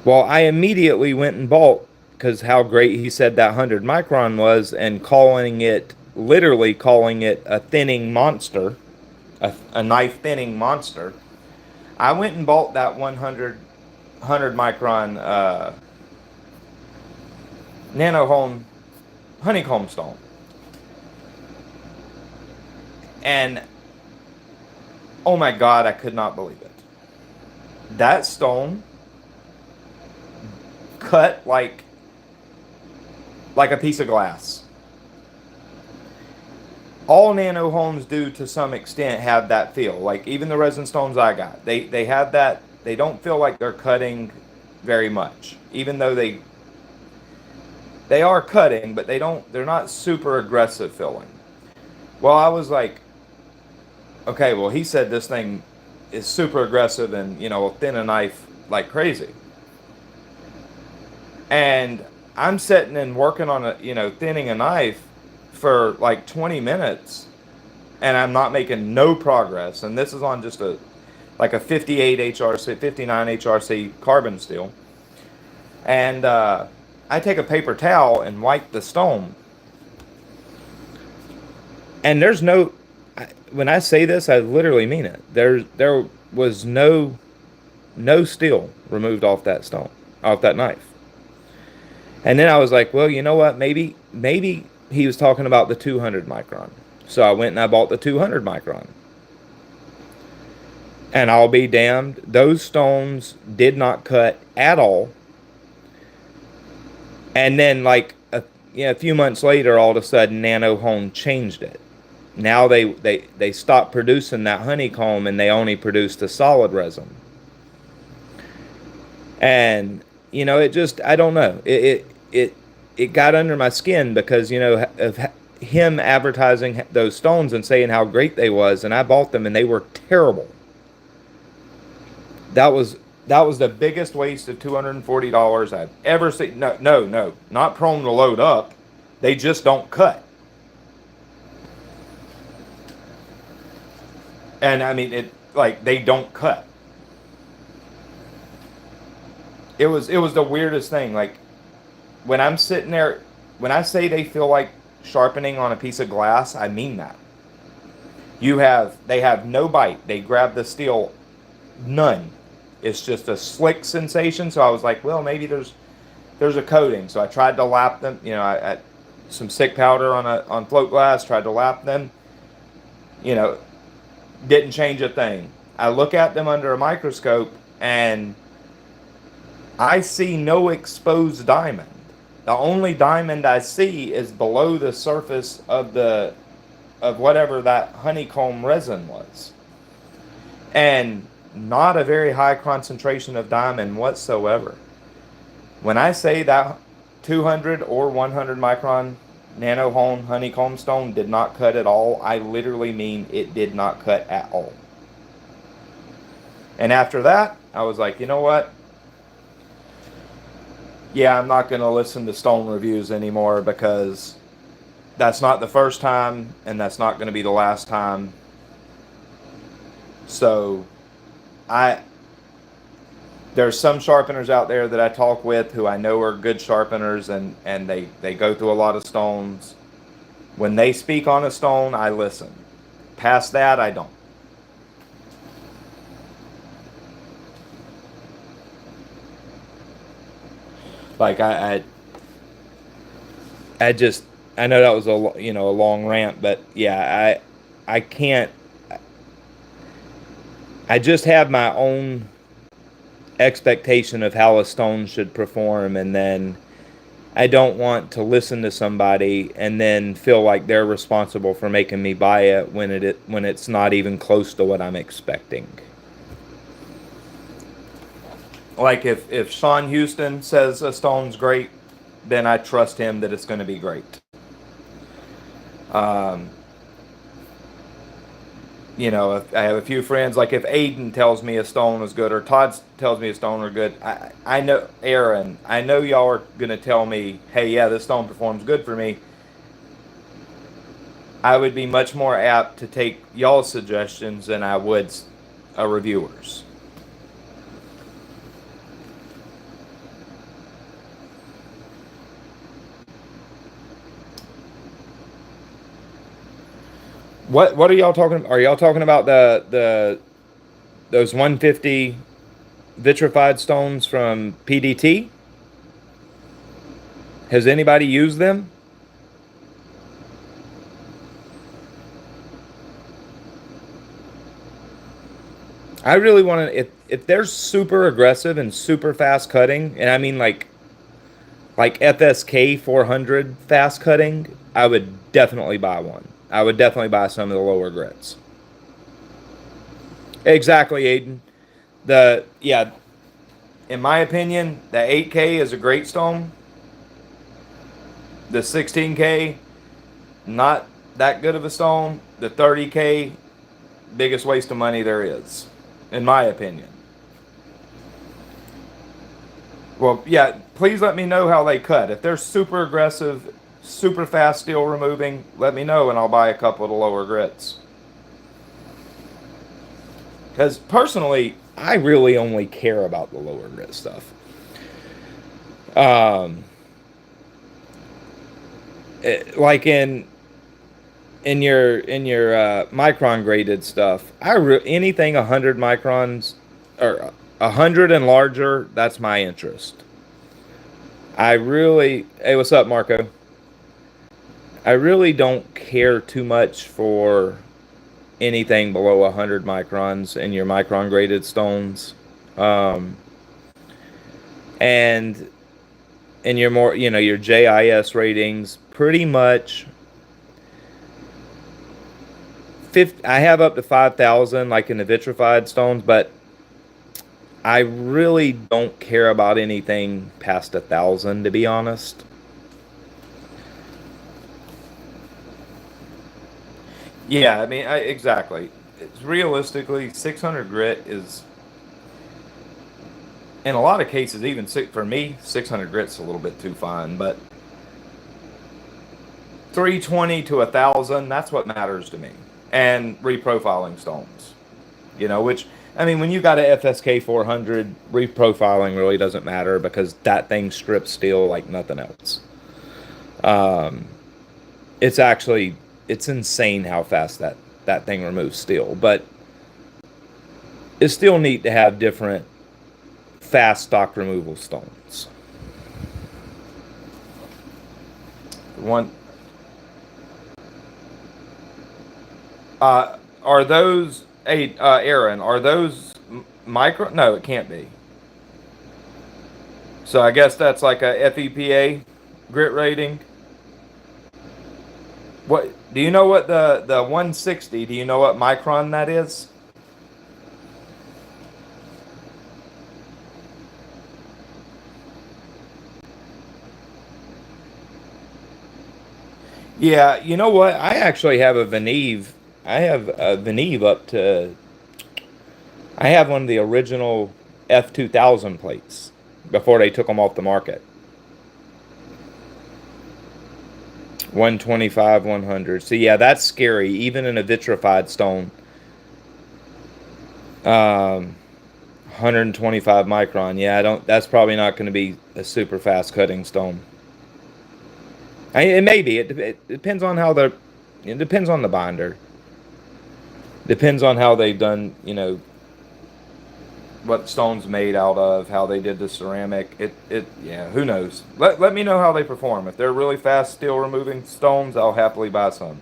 Well, I immediately went and bought, because how great he said that 100 micron was, and literally calling it a thinning monster, a knife thinning monster. I went and bought that 100 micron Nano Home honeycomb stone. And oh my God, I could not believe it. That stone cut like a piece of glass. All Nano Homes do to some extent have that feel. Like even the resin stones I got, they have that. They don't feel like they're cutting very much, even though they are cutting, but they're not super aggressive feeling. Well, I was like, okay, well, he said this thing is super aggressive and, thin a knife like crazy. And I'm sitting and working on thinning a knife for like 20 minutes, and I'm not making no progress. And this is on just a 58 HRC, 59 HRC carbon steel. And I take a paper towel and wipe the stone. And there's no, when I say this, I literally mean it. There was no steel removed off that stone, off that knife. And then I was like, well, you know what? Maybe he was talking about the 200 micron. So I went and I bought the 200 micron. And I'll be damned, those stones did not cut at all. And then a few months later, all of a sudden, Nano Home changed it. Now they stopped producing that honeycomb and they only produce the solid resin. And it just, I don't know, it got under my skin because of him advertising those stones and saying how great they was, and I bought them and they were terrible. That was the biggest waste of $240 I've ever seen. No, not prone to load up. They just don't cut. And I mean, they don't cut. It was the weirdest thing. Like when I'm sitting there, when I say they feel like sharpening on a piece of glass, I mean that. They have no bite. They grab the steel, none. It's just a slick sensation. So I was like, well, maybe there's a coating. So I tried to lap them. I some sick powder on float glass. Tried to lap them. Didn't change a thing. I look at them under a microscope and I see no exposed diamond. The only diamond I see is below the surface of whatever that honeycomb resin was. And not a very high concentration of diamond whatsoever. When I say that 200 or 100 micron nano hone honeycomb stone did not cut at all, I literally mean it did not cut at all. And after that, I was like, you know what? Yeah, I'm not going to listen to stone reviews anymore, because that's not the first time and that's not going to be the last time. So there's some sharpeners out there that I talk with who I know are good sharpeners, and they go through a lot of stones. When they speak on a stone, I listen. Past that, I don't. Like I just, I know that was a long rant, but yeah, I can't. I just have my own expectation of how a stone should perform, and then I don't want to listen to somebody and then feel like they're responsible for making me buy it when it's not even close to what I'm expecting. Like if Sean Houston says a stone's great, then I trust him that it's going to be great. Um, if I have a few friends, like if Aiden tells me a stone is good, or Todd tells me a stone is good, I know, Aaron, I know y'all are going to tell me, hey, yeah, this stone performs good for me. I would be much more apt to take y'all's suggestions than I would a reviewer's. What are y'all talking about? Are y'all talking about those 150 vitrified stones from PDT? Has anybody used them? I really want to, if they're super aggressive and super fast cutting, and I mean like FSK 400 fast cutting, I would definitely buy one. I would definitely buy some of the lower grits. Exactly, Aiden. Yeah, in my opinion, the 8K is a great stone. The 16K, not that good of a stone. The 30K, biggest waste of money there is, in my opinion. Well, yeah, please let me know how they cut. If they're super aggressive, super fast steel removing, let me know and I'll buy a couple of the lower grits. Because personally, I really only care about the lower grit stuff. Um, like in your micron graded stuff, anything 100 microns or 100 and larger, that's my interest. Hey, what's up, Marco? I really don't care too much for anything below 100 microns in your micron graded stones. Um, and in your more, your JIS ratings, pretty much 50, I have up to 5,000 like in the vitrified stones, but I really don't care about anything past 1,000, to be honest. Yeah, I mean, exactly. It's realistically, 600 grit is, in a lot of cases, even for me, 600 grit's a little bit too fine. But 320 to 1,000, that's what matters to me. And reprofiling stones, which, I mean, when you got a FSK 400, reprofiling really doesn't matter because that thing strips steel like nothing else. Um, it's insane how fast that thing removes steel, but it's still neat to have different fast stock removal stones. One, are those, hey, Aaron, are those micro? No, it can't be. So I guess that's like a FEPA grit rating. What do you know what the 160? Do you know what micron that is? Yeah, you know what? I actually have a Veneve. I have a Veneve up to. I have one of the original F2000 plates before they took them off the market. 125, 100. So yeah, that's scary. Even in a vitrified stone, 125 micron. Yeah, I don't. That's probably not going to be a super fast cutting stone. It may be. It depends on how the. It depends on the binder. Depends on how they've done. What stone's made out of, how they did the ceramic. Yeah, who knows? Let me know how they perform. If they're really fast steel removing stones, I'll happily buy some.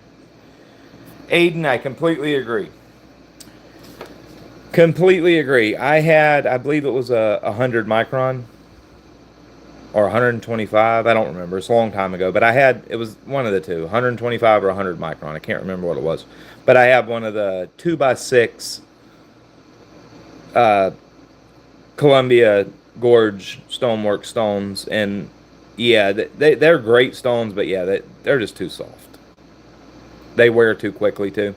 Aiden, I completely agree. Completely agree. I believe it was a 100 micron or 125. I don't remember. It's a long time ago, but it was one of the two, 125 or 100 micron. I can't remember what it was, but I have one of the 2x6 uh, Columbia Gorge Stonework stones, and yeah, they're great stones, but yeah, they're just too soft. They wear too quickly too.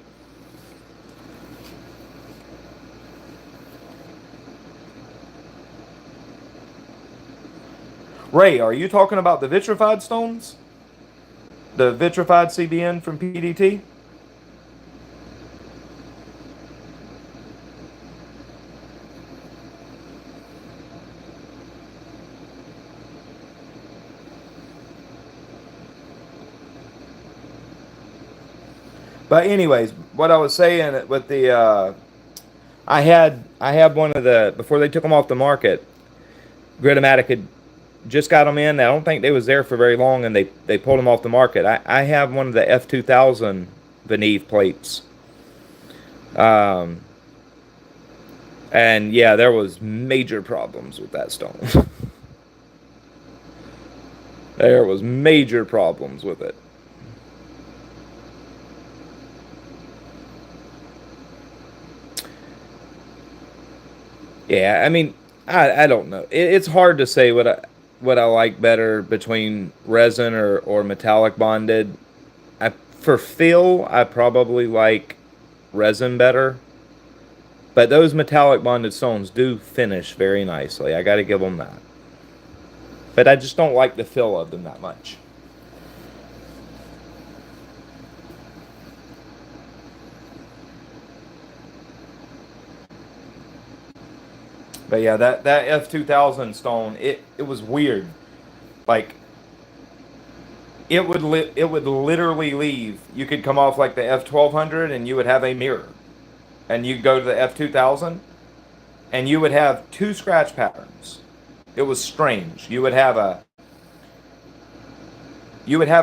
Ray, are you talking about the vitrified stones? The vitrified CBN from PDT? But anyways, what I was saying with the I had one of the before they took them off the market. Gritomatic had just got them in. I don't think they was there for very long, and they pulled them off the market. I have one of the F2000 Veneve plates. Um, and yeah, there was major problems with that stone. There was major problems with it. Yeah, I mean, I don't know. It's hard to say what I like better between resin or metallic bonded. For feel, I probably like resin better, but those metallic bonded stones do finish very nicely. I got to give them that. But I just don't like the feel of them that much. But yeah, that F2000 stone, it was weird. Like it would literally leave. You could come off like the F1200 and you would have a mirror, and you go to the F2000 and you would have two scratch patterns. It was strange. You would have a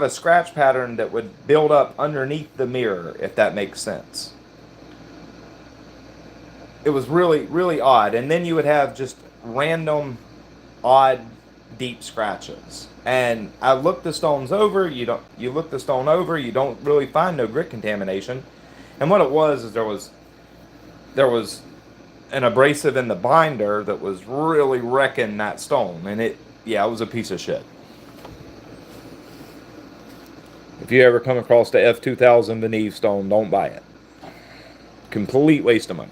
scratch pattern that would build up underneath the mirror, if that makes sense. It was really odd, and then you would have just random odd deep scratches. And I looked the stones over. You look the stone over. You don't really find no grit contamination. And what it was is there was an abrasive in the binder that was really wrecking that stone, and it was a piece of shit. If you ever come across the F2000 Veneve stone, don't buy it. Complete waste of money.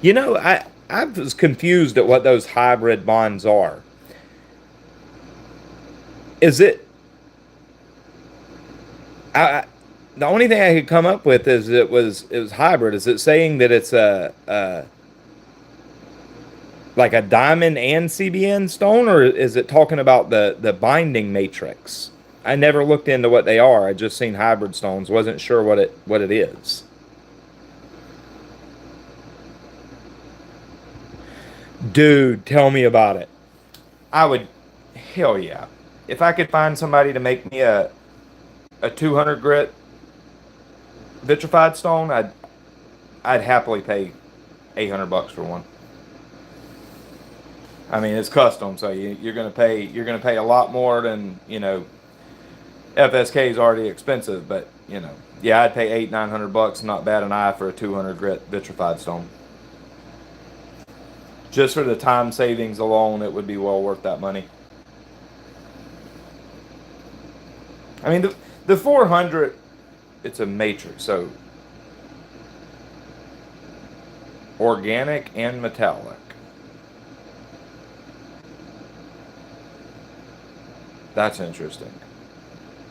I was confused at what those hybrid bonds are. Is it? I the only thing I could come up with is it was hybrid. Is it saying that it's a like a diamond and CBN stone, or is it talking about the binding matrix? I never looked into what they are. I just seen hybrid stones. Wasn't sure what it is. Dude, tell me about it. I would, hell yeah. If I could find somebody to make me a 200 grit vitrified stone, I'd happily pay 800 bucks for one. I mean, it's custom, so you're gonna pay a lot more than FSK is already expensive, but yeah, I'd pay 800-900 bucks, not bad an eye for a 200 grit vitrified stone. Just for the time savings alone, it would be well worth that money. I mean, the 400, it's a matrix, so organic and metallic. That's interesting.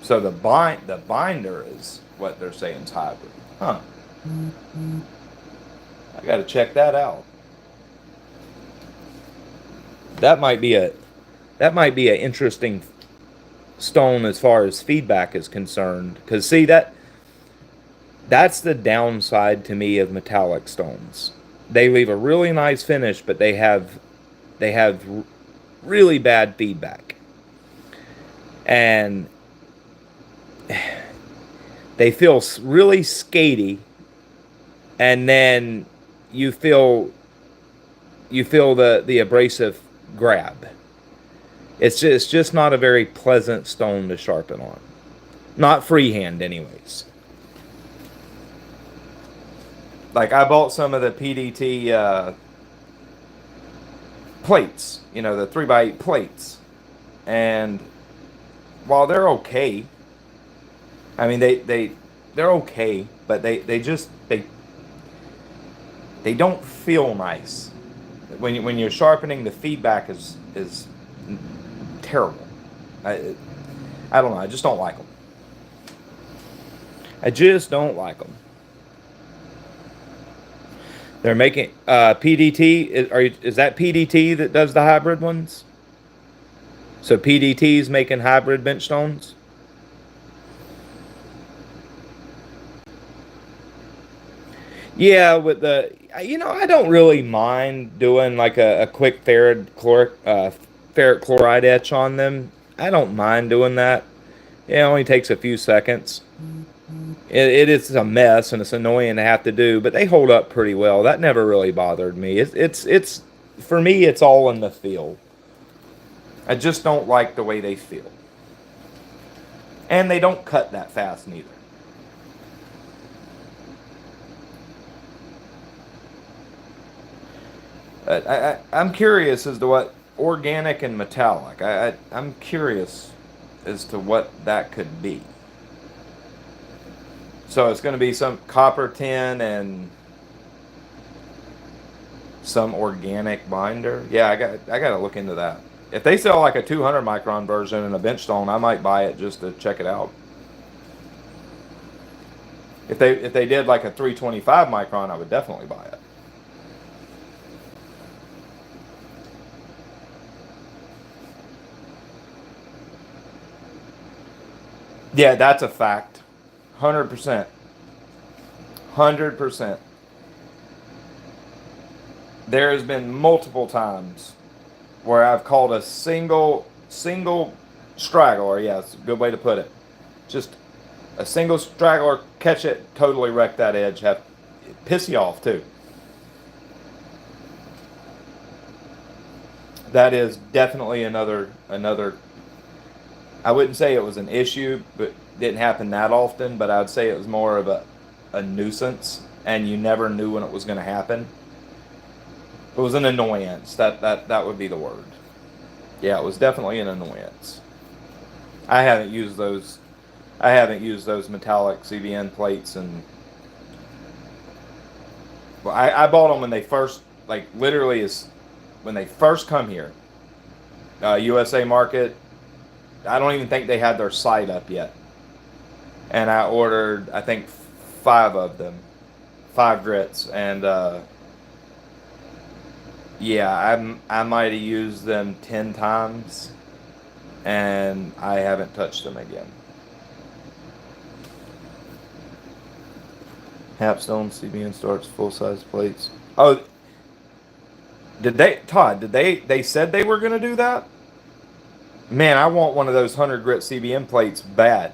So the binder is what they're saying is hybrid. Huh. I got to check that out. That might be a that might be an interesting stone as far as feedback is concerned. Because see that's the downside to me of metallic stones. They leave a really nice finish, but they have really bad feedback, and they feel really skatey, and then you feel the abrasive grab. It's just not a very pleasant stone to sharpen on. Not freehand, anyways. Like I bought some of the PDT plates, the 3x8 plates, and while they're okay, I mean they're okay, but they don't feel nice. When you're sharpening, the feedback is terrible. I don't know. I just don't like them. I just don't like them. They're making PDT. Is that PDT that does the hybrid ones? So PDT's making hybrid bench stones. Yeah, with I don't really mind doing like a quick ferric chloride etch on them. I don't mind doing that. It only takes a few seconds. It is a mess and it's annoying to have to do, but they hold up pretty well. That never really bothered me. It's for me. It's all in the feel. I just don't like the way they feel, and they don't cut that fast neither. I'm curious as to what organic and metallic. I'm curious as to what that could be. So it's going to be some copper tin and some organic binder. Yeah, I got to look into that. If they sell like a 200 micron version in a bench stone, I might buy it just to check it out. If they did like a 325 micron, I would definitely buy it. Yeah, that's a fact. 100%. 100%. There has been multiple times where I've called a single straggler. Yeah, it's a good way to put it. Just a single straggler, catch it, totally wreck that edge. Have piss you off too. That is definitely another. I wouldn't say it was an issue, but didn't happen that often. But I'd say it was more of a nuisance, and you never knew when it was going to happen. It was an annoyance. That would be the word. Yeah, it was definitely an annoyance. I haven't used those. I haven't used those metallic CBN plates, and well, I bought them when they first, like literally is when they first come here. USA Market. I don't even think they had their site up yet, and I ordered I think 5 of them, 5 grits, and yeah, I might have used them 10 times, and I haven't touched them again. Hapstone CBN starts full size plates. Oh, did they, Todd? Did they said they were gonna do that? Man, I want one of those 100 grit CBN plates bad.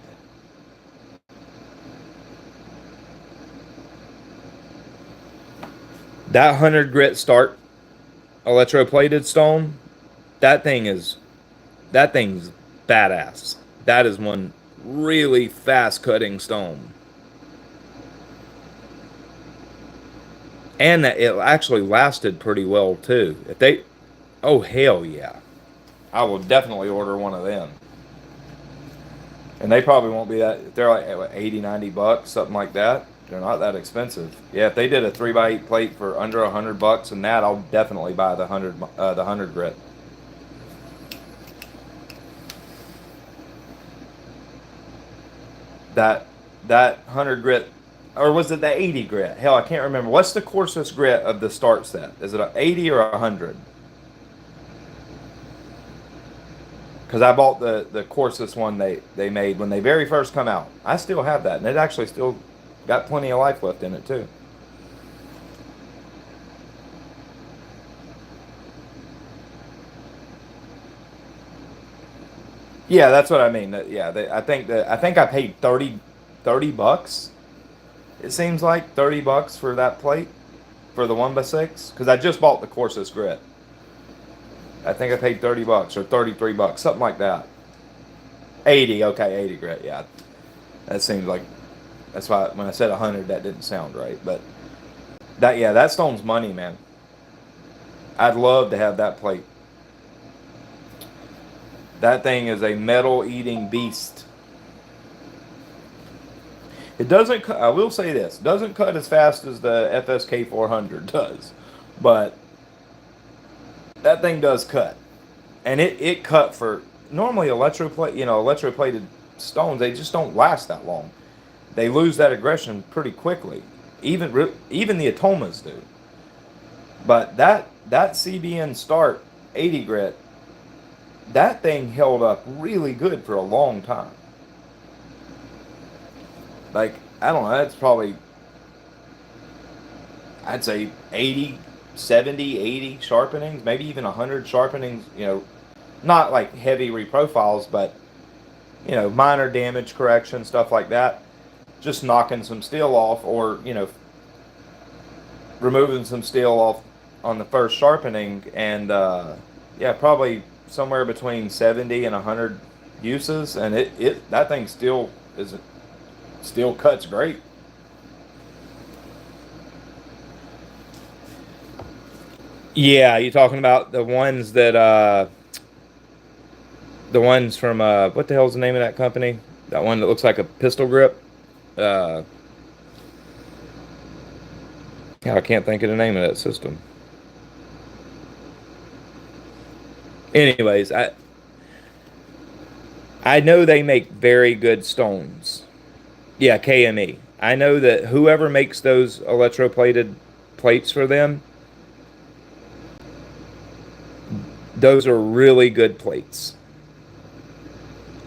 That 100 grit start electroplated stone, that thing is that thing's badass. That is one really fast cutting stone. And that it actually lasted pretty well too. If they oh hell yeah. I will definitely order one of them. And they probably won't be that. They're like what, 80, 90 bucks, something like that. They're not that expensive. Yeah, if they did a 3x8 plate for under $100 and that, I'll definitely buy the 100 grit. That that 100 grit, or was it the 80 grit? Hell, I can't remember. What's the coarsest grit of the start set? Is it a 80 or a 100? Because I bought the coarsest one they made when they very first come out. I still have that, and it actually still got plenty of life left in it too. Yeah, that's what I mean. Yeah, I think I paid 30 bucks. It seems like 30 bucks for that plate for the 1x6 because I just bought the coarsest grit. I think I paid 30 bucks or 33 bucks, something like that. 80, okay, 80 grit. Yeah, that seems like that's why when I said 100, that didn't sound right. But that yeah, that stone's money, man. I'd love to have that plate. That thing is a metal eating beast. It doesn't cut, I will say this, doesn't cut as fast as the FSK 400 does. But that thing does cut. And it cut for normally electroplated stones, they just don't last that long. They lose that aggression pretty quickly. Even the Atomas do. But that CBN start 80 grit, that thing held up really good for a long time. Like, I don't know, that's probably, I'd say 80, 70, 80 sharpenings, maybe even 100 sharpenings, not like heavy reprofiles, but, minor damage correction, stuff like that. Just knocking some steel off or, removing some steel off on the first sharpening. And, yeah, probably somewhere between 70 and 100 uses. And that thing still cuts great. Yeah, you talking about the ones from what the hell's the name of that company? That one that looks like a pistol grip. Uh, yeah, I can't think of the name of that system. Anyways, I know they make very good stones. Yeah, KME. I know that whoever makes those electroplated plates for them, those are really good plates.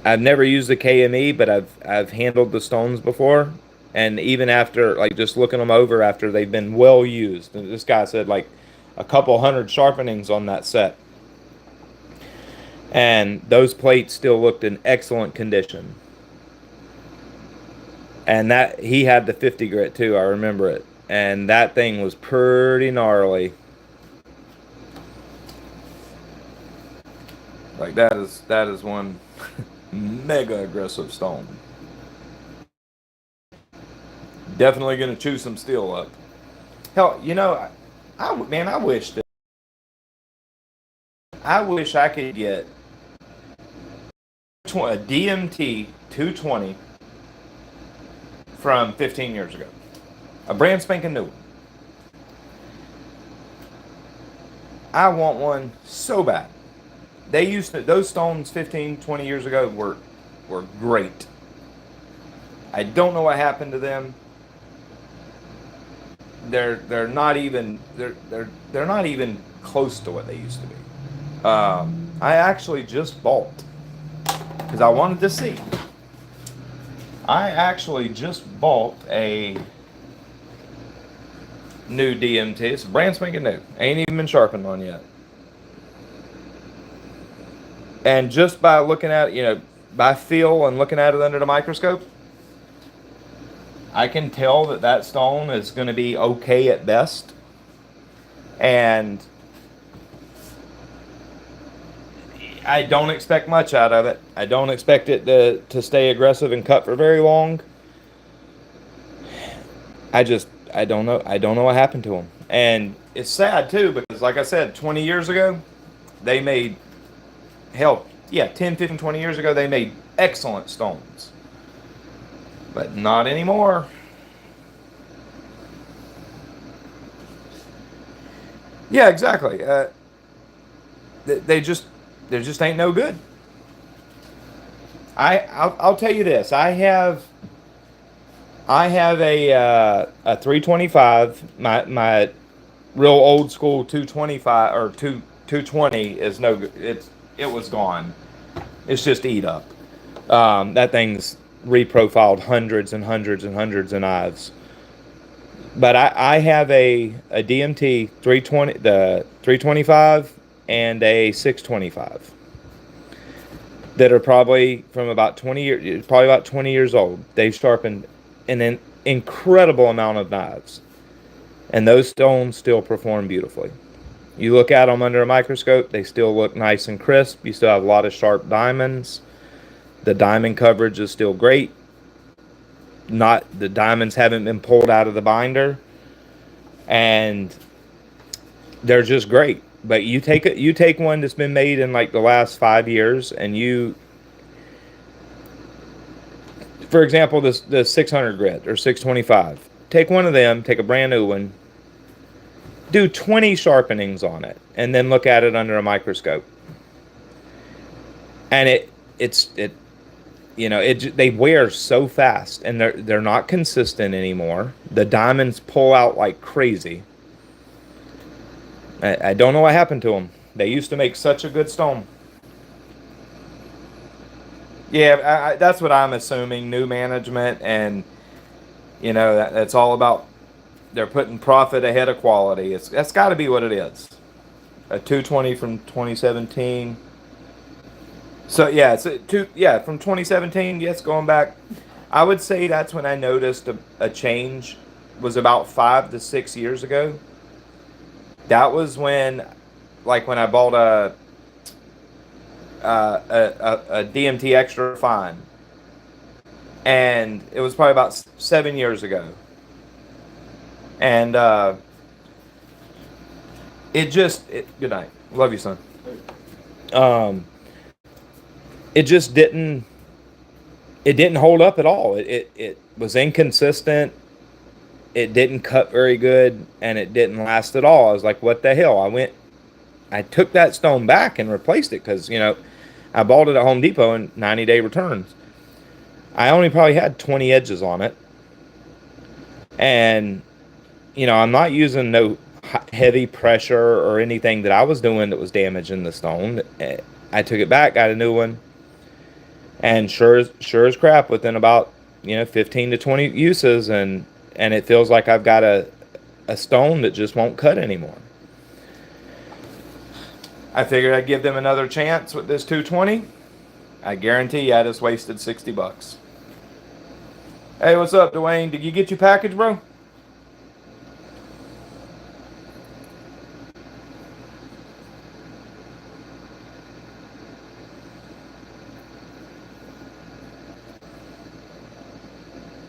I've never used the KME, but I've handled the stones before, and even after like just looking them over after they've been well used, and this guy said like a couple hundred sharpenings on that set, and those plates still looked in excellent condition. And that he had the 50 grit too. I remember it, and that thing was pretty gnarly. Like that is one mega aggressive stone. Definitely gonna chew some steel up. Hell, man, I wish I could get a DMT 220 from 15 years ago, a brand spanking new one. I want one so bad. Those stones 15, 20 years ago were great. I don't know what happened to them. They're not even they're not even close to what they used to be. I actually just bought because I wanted to see. I actually just bought a new DMT. It's brand spanking new. Ain't even been sharpened on yet. And just by looking at it, by feel and looking at it under the microscope, I can tell that stone is going to be okay at best. And I don't expect much out of it. I don't expect it to stay aggressive and cut for very long. I don't know. I don't know what happened to them. And it's sad too because like I said, 20 years ago, they made hell, yeah, 10, 15, 20 years ago, they made excellent stones. But not anymore. Yeah, exactly. They just there just ain't no good. I'll tell you this. I have a 325. My real old school 225 or 220 is no good. It was gone. It's just eat up. That thing's reprofiled hundreds and hundreds and hundreds of knives. But I have a DMT 320, the 325 and a 625 that are probably from about 20 years, probably about 20 years old. They've sharpened an incredible amount of knives, and those stones still perform beautifully. You look at them under a microscope, they still look nice and crisp. You still have a lot of sharp diamonds. The diamond coverage is still great. Not the diamonds haven't been pulled out of the binder, and they're just great. But you take one that's been made in like the last 5 years, and for example, the 600 grit or 625. Take one of them, take a brand new one, do 20 sharpenings on it, and then look at it under a microscope. And they wear so fast, and they're not consistent anymore. The diamonds pull out like crazy. I don't know what happened to them. They used to make such a good stone. Yeah, that's what I'm assuming. New management, and that's all about. They're putting profit ahead of quality. That's got to be what it is. A 220 from 2017. So yeah, from 2017. Yes, going back, I would say that's when I noticed a change. Was about 5 to 6 years ago. That was when, like when I bought a DMT extra fine, and it was probably about 7 years ago, and good night, love you, son. Um, it just didn't hold up at all. It was inconsistent. It didn't cut very good, and it didn't last at all. I was like, what the hell? I took that stone back and replaced it because, I bought it at Home Depot in 90-day returns. I only probably had 20 edges on it. And, I'm not using no heavy pressure or anything that I was doing that was damaging the stone. I took it back, got a new one. And sure as crap, within about, 15 to 20 uses, and it feels like I've got a stone that just won't cut anymore. I figured I'd give them another chance with this 220. I guarantee you I just wasted $60. Hey, what's up, Dwayne? Did you get your package, bro?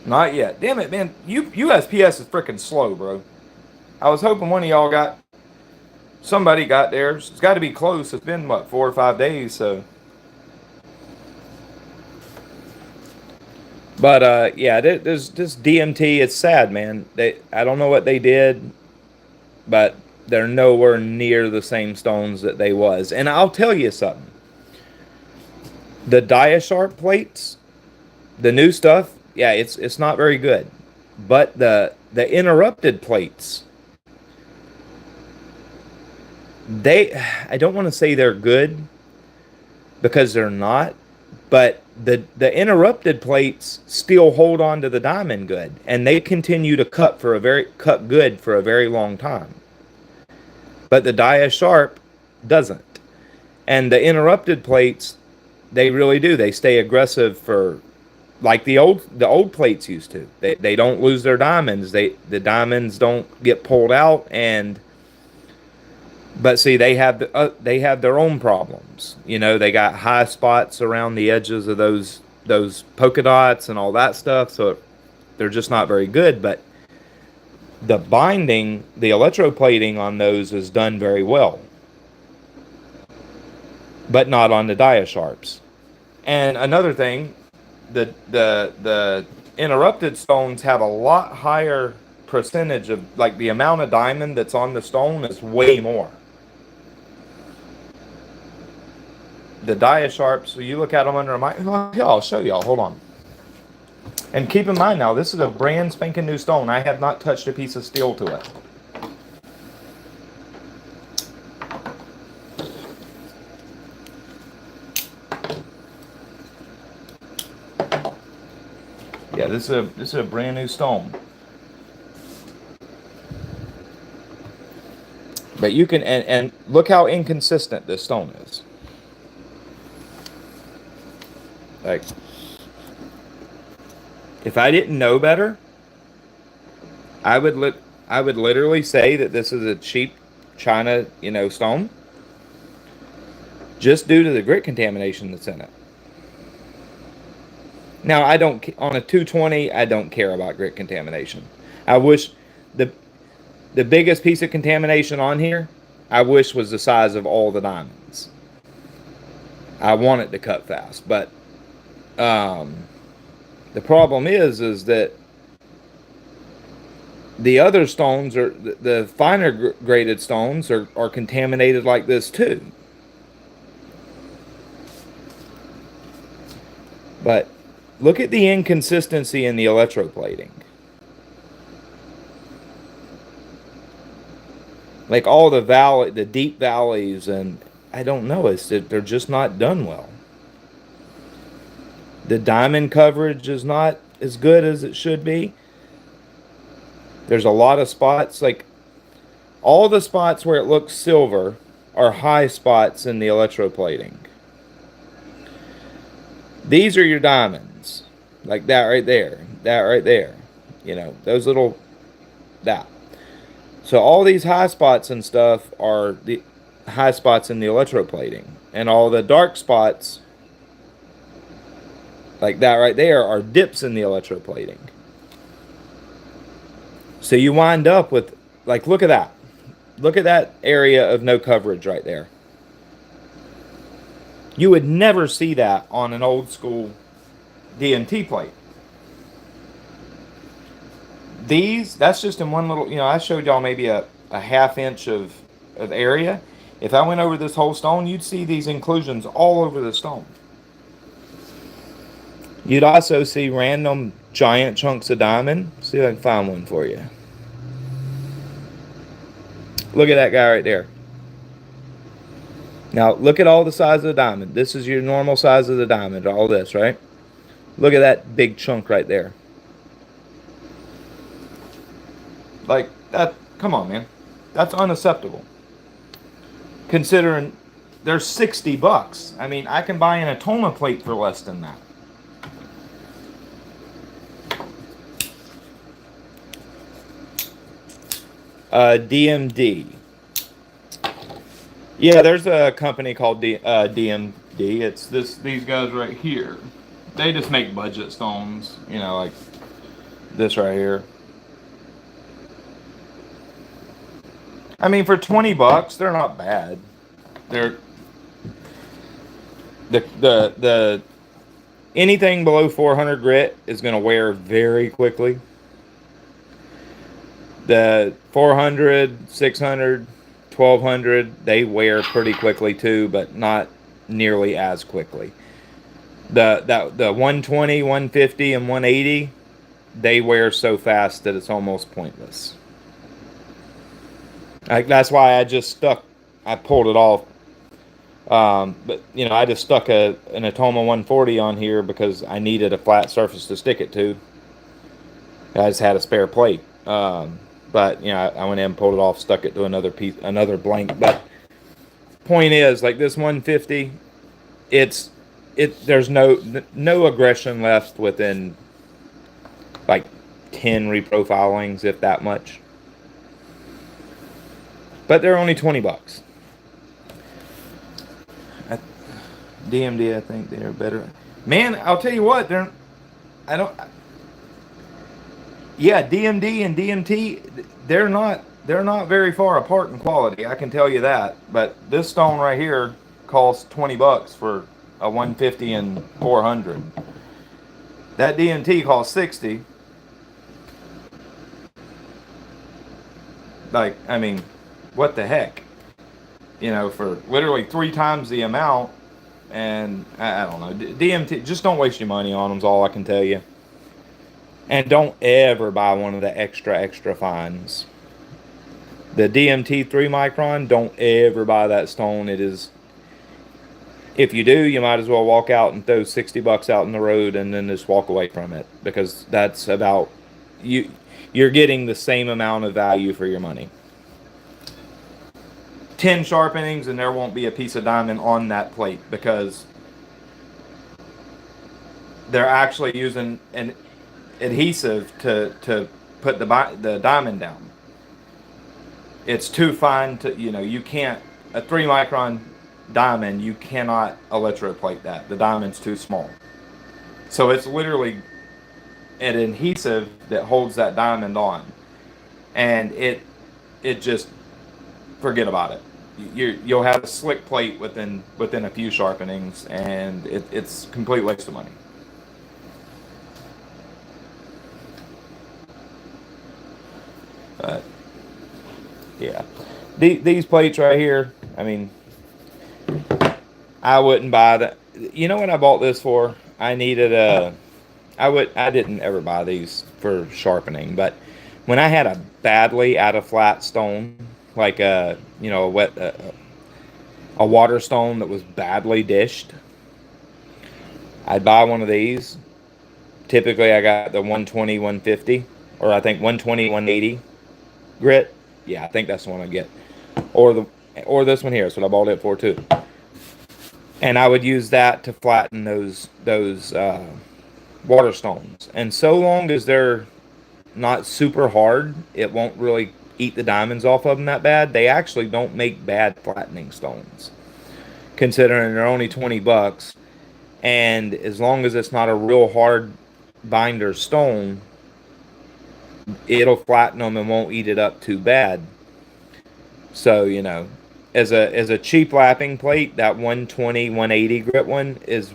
Not yet. Damn it, man. USPS is freaking slow, bro. I was hoping one of y'all somebody got theirs. It's got to be close. It's been, 4 or 5 days, so. But, yeah, there's this DMT. It's sad, man. I don't know what they did, but they're nowhere near the same stones that they was. And I'll tell you something. The Diasharp plates, the new stuff, yeah, it's not very good. But the interrupted plates, I don't want to say they're good because they're not, but the interrupted plates still hold on to the diamond good, and they continue to cut good for a very long time. But the Diasharp doesn't. And the interrupted plates, they really do. They stay aggressive for like the old plates used to. They don't lose their diamonds. The diamonds don't get pulled out, but see, they have their own problems. They got high spots around the edges of those polka dots and all that stuff, so they're just not very good. But the binding, the electroplating on those is done very well, but not on the Diasharps. And another thing, the interrupted stones have a lot higher percentage of, like, the amount of diamond that's on the stone is way more. The die is sharp, so you look at them under a mic. Here, I'll show y'all. Hold on. And keep in mind now, this is a brand spanking new stone. I have not touched a piece of steel to it. Yeah, this is a brand new stone. But you can, and look how inconsistent this stone is. Like, if I didn't know better, I would literally say that this is a cheap China, stone, just due to the grit contamination that's in it. Now, I don't, on a 220, I don't care about grit contamination. I wish the biggest piece of contamination on here, I wish was the size of all the diamonds. I want it to cut fast, but the problem is that the other stones, are the finer graded stones, are contaminated like this too. But look at the inconsistency in the electroplating. Like all the deep valleys, and I don't know, it's that they're just not done well. The diamond coverage is not as good as it should be. There's a lot of spots, like all the spots where it looks silver are high spots in the electroplating. These are your diamonds, like that right there, those little, that. So all these high spots and stuff are the high spots in the electroplating, and all the dark spots, like that right there, are dips in the electroplating. So you wind up with, like, look at that. Look at that area of no coverage right there. You would never see that on an old school DMT plate. That's just in one little, I showed y'all maybe a half inch of area. If I went over this whole stone, you'd see these inclusions all over the stone. You'd also see random giant chunks of diamond. See if I can find one for you. Look at that guy right there. Now, look at all the size of the diamond. This is your normal size of the diamond, all this, right? Look at that big chunk right there. Like, that, come on, man. That's unacceptable. Considering they're $60. I mean, I can buy an Atoma plate for less than that. DMD. Yeah, there's a company called DMD. It's these guys right here. They just make budget stones, like this right here. I mean, for $20, they're not bad. They're the anything below 400 grit is going to wear very quickly. The 400, 600, 1200, they wear pretty quickly too, but not nearly as quickly. The 120, 150, and 180, they wear so fast that it's almost pointless. That's why I pulled it off. But I just stuck an Atoma 140 on here because I needed a flat surface to stick it to. I just had a spare plate. But I went in and pulled it off, stuck it to another blank. But point is, like this 150, there's no aggression left within like 10 reprofilings, if that much. But they're only $20. DMD, I think they're better. Man, I'll tell you what, yeah, DMD and DMT, they're not very far apart in quality. I can tell you that. But this stone right here costs $20 for a 150 and 400. That DMT costs 60. Like, I mean, what the heck? You know, for literally 3 times the amount. And I don't know. DMT, just don't waste your money on them is all I can tell you. And don't ever buy one of the extra fines. The DMT 3 micron, don't ever buy that stone. It is, if you do, you might as well walk out and throw 60 bucks out in the road and then just walk away from it, because that's about, you're getting the same amount of value for your money. 10 sharpenings and there won't be a piece of diamond on that plate, because they're actually using an adhesive to put the diamond down. It's too fine to, you can't, a 3 micron diamond, you cannot electroplate that. The diamond's too small. So it's literally an adhesive that holds that diamond on. And it just, forget about it. You'll have a slick plate within a few sharpenings, and it's complete waste of money. But yeah, these plates right here, I mean, I wouldn't buy that. You know what I bought this for? I needed a. I didn't ever buy these for sharpening, but when I had a badly out of flat stone, like a a water stone that was badly dished, I'd buy one of these. Typically, I got the 120, 150, or I think 120, 180 grit. Yeah, I think that's the one I get. Or this one here. That's what I bought it for too. And I would use that to flatten those water stones. And so long as they're not super hard, it won't really eat the diamonds off of them that bad. They actually don't make bad flattening stones, considering they're only 20 bucks. And as long as it's not a real hard binder stone, it'll flatten them and won't eat it up too bad. So, as a cheap lapping plate, that 120, 180 grit one is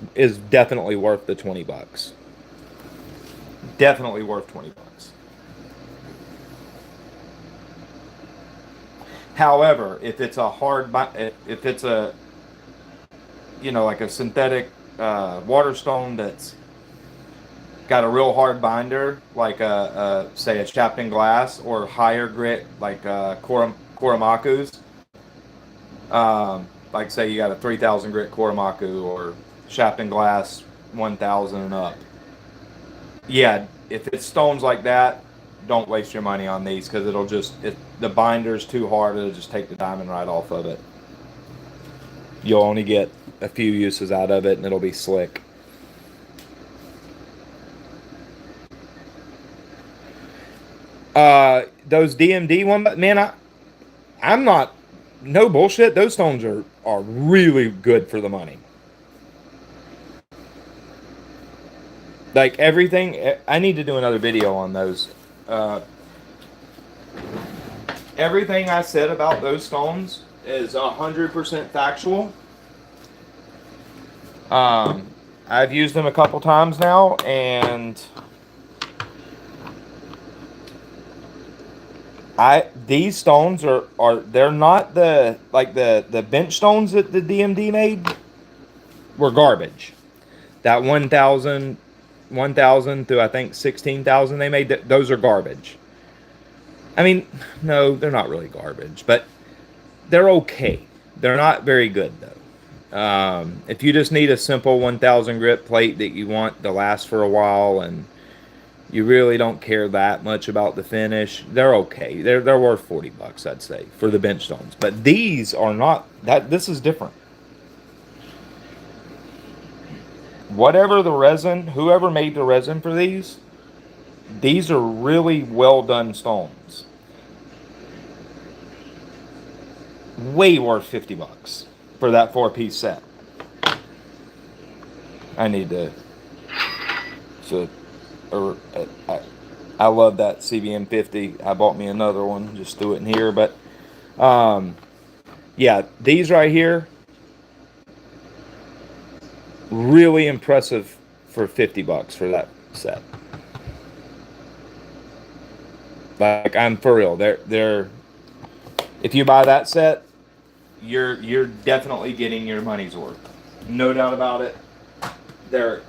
definitely worth the 20 bucks. Definitely worth 20 bucks. However, if it's a hard, if it's a, like a synthetic water stone that's got a real hard binder, like say a Shapton glass, or higher grit like Koramaku's, like say you got a 3,000 grit Koramaku or Shapton glass 1,000 and up. Yeah, if it's stones like that, don't waste your money on these, because the binder's too hard. It'll just take the diamond right off of it. You'll only get a few uses out of it, and it'll be slick. Those DMD one, man, I'm not, no bullshit. Those stones are really good for the money. Like everything, I need to do another video on those. Everything I said about those stones is 100% factual. I've used them a couple times now, and these stones they're not the bench stones that the DMD made were garbage. That 1,000 through I think 16,000 they made, those are garbage. I mean, no, they're not really garbage, but they're okay. They're not very good though. If you just need a simple 1,000 grit plate that you want to last for a while, and you really don't care that much about the finish, they're okay. They're worth 40 bucks, I'd say, for the bench stones. But these are not that. This is different. Whatever the resin, whoever made the resin for these are really well done stones. Way worth 50 bucks for that 4-piece set. I need to. I love that CBM 50. I bought me another one. Just threw it in here, but yeah, these right here. Really impressive for 50 bucks for that set. Like, I'm for real. They're if you buy that set, you're definitely getting your money's worth. No doubt about it. They're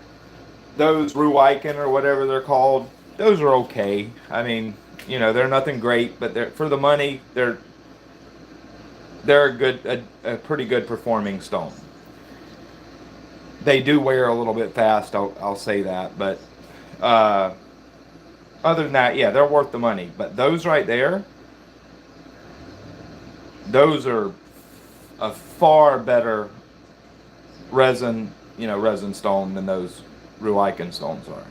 those Ruiken or whatever they're called. Those are okay. I mean, they're nothing great, but they're for the money. They're a pretty good performing stone. They do wear a little bit fast. I'll say that, but uh, other than that, yeah, they're worth the money. But those right there, those are a far better resin stone than those Ruiken stones are.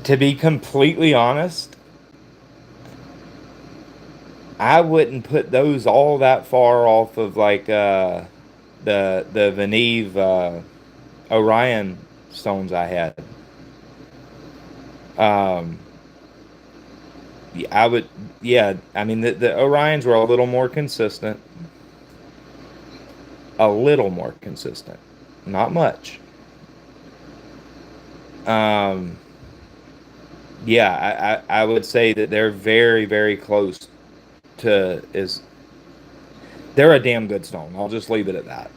To be completely honest, I wouldn't put those all that far off of like the Veneve Orion stones I had. Um, yeah, I would, yeah. I mean, the Orions were a little more consistent, not much. Um, yeah, I would say that they're very, very close to is they're a damn good stone. I'll just leave it at that.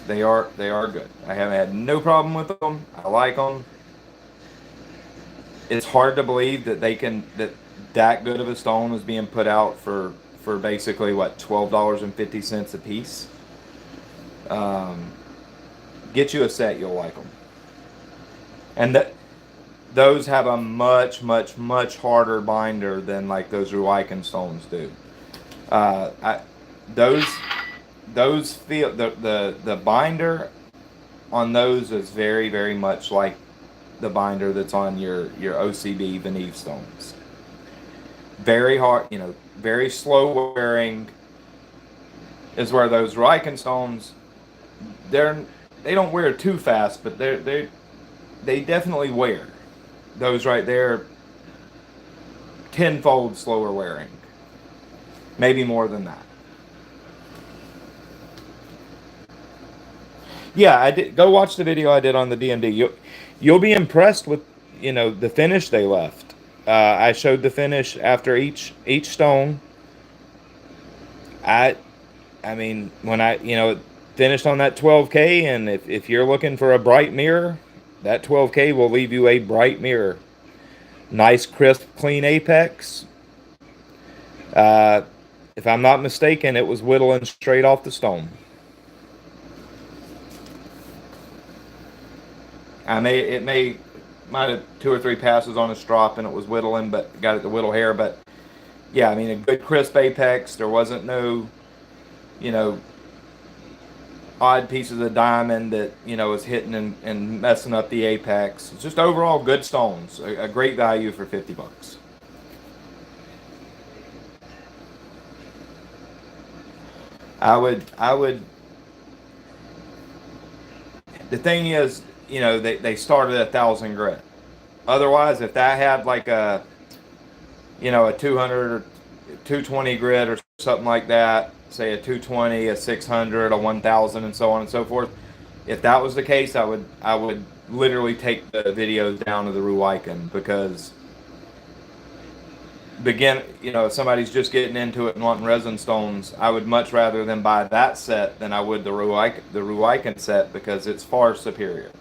They are good. I haven't had no problem with them. I like them. It's hard to believe that that good of a stone is being put out for basically what $12.50 a piece. Um, get you a set, you'll like them. And that those have a much, much, much harder binder than like those Ruiken stones do. I those those feel the binder on those is very, very much like the binder that's on your OCB Veneve stones. Very hard, very slow wearing is where those Riken stones they're they don't wear too fast, but they definitely wear. Those right there tenfold slower wearing. Maybe more than that. Yeah, I did go watch the video I did on the DMD. You'll be impressed with the finish they left. I showed the finish after each stone. I I mean when I finished on that 12K, and if you're looking for a bright mirror, that 12K will leave you a bright mirror. Nice crisp clean apex. Uh, if I'm not mistaken, it was whittling straight off the stone. Might have two or three passes on a strop and it was whittling, but got it to whittle hair. But yeah, I mean a good crisp apex. There wasn't no, you know, odd pieces of diamond that was hitting and messing up the apex. It's just overall good stones. A great value for 50 bucks. I would. The thing is, they started at 1,000 grit. Otherwise, if that had like a 200 or 220 grit or something like that, say a 220, a 600, a 1,000, and so on and so forth. If that was the case, I would literally take the videos down to the Ruiken, because if somebody's just getting into it and wanting resin stones, I would much rather them buy that set than I would the Ruiken set, because it's far superior.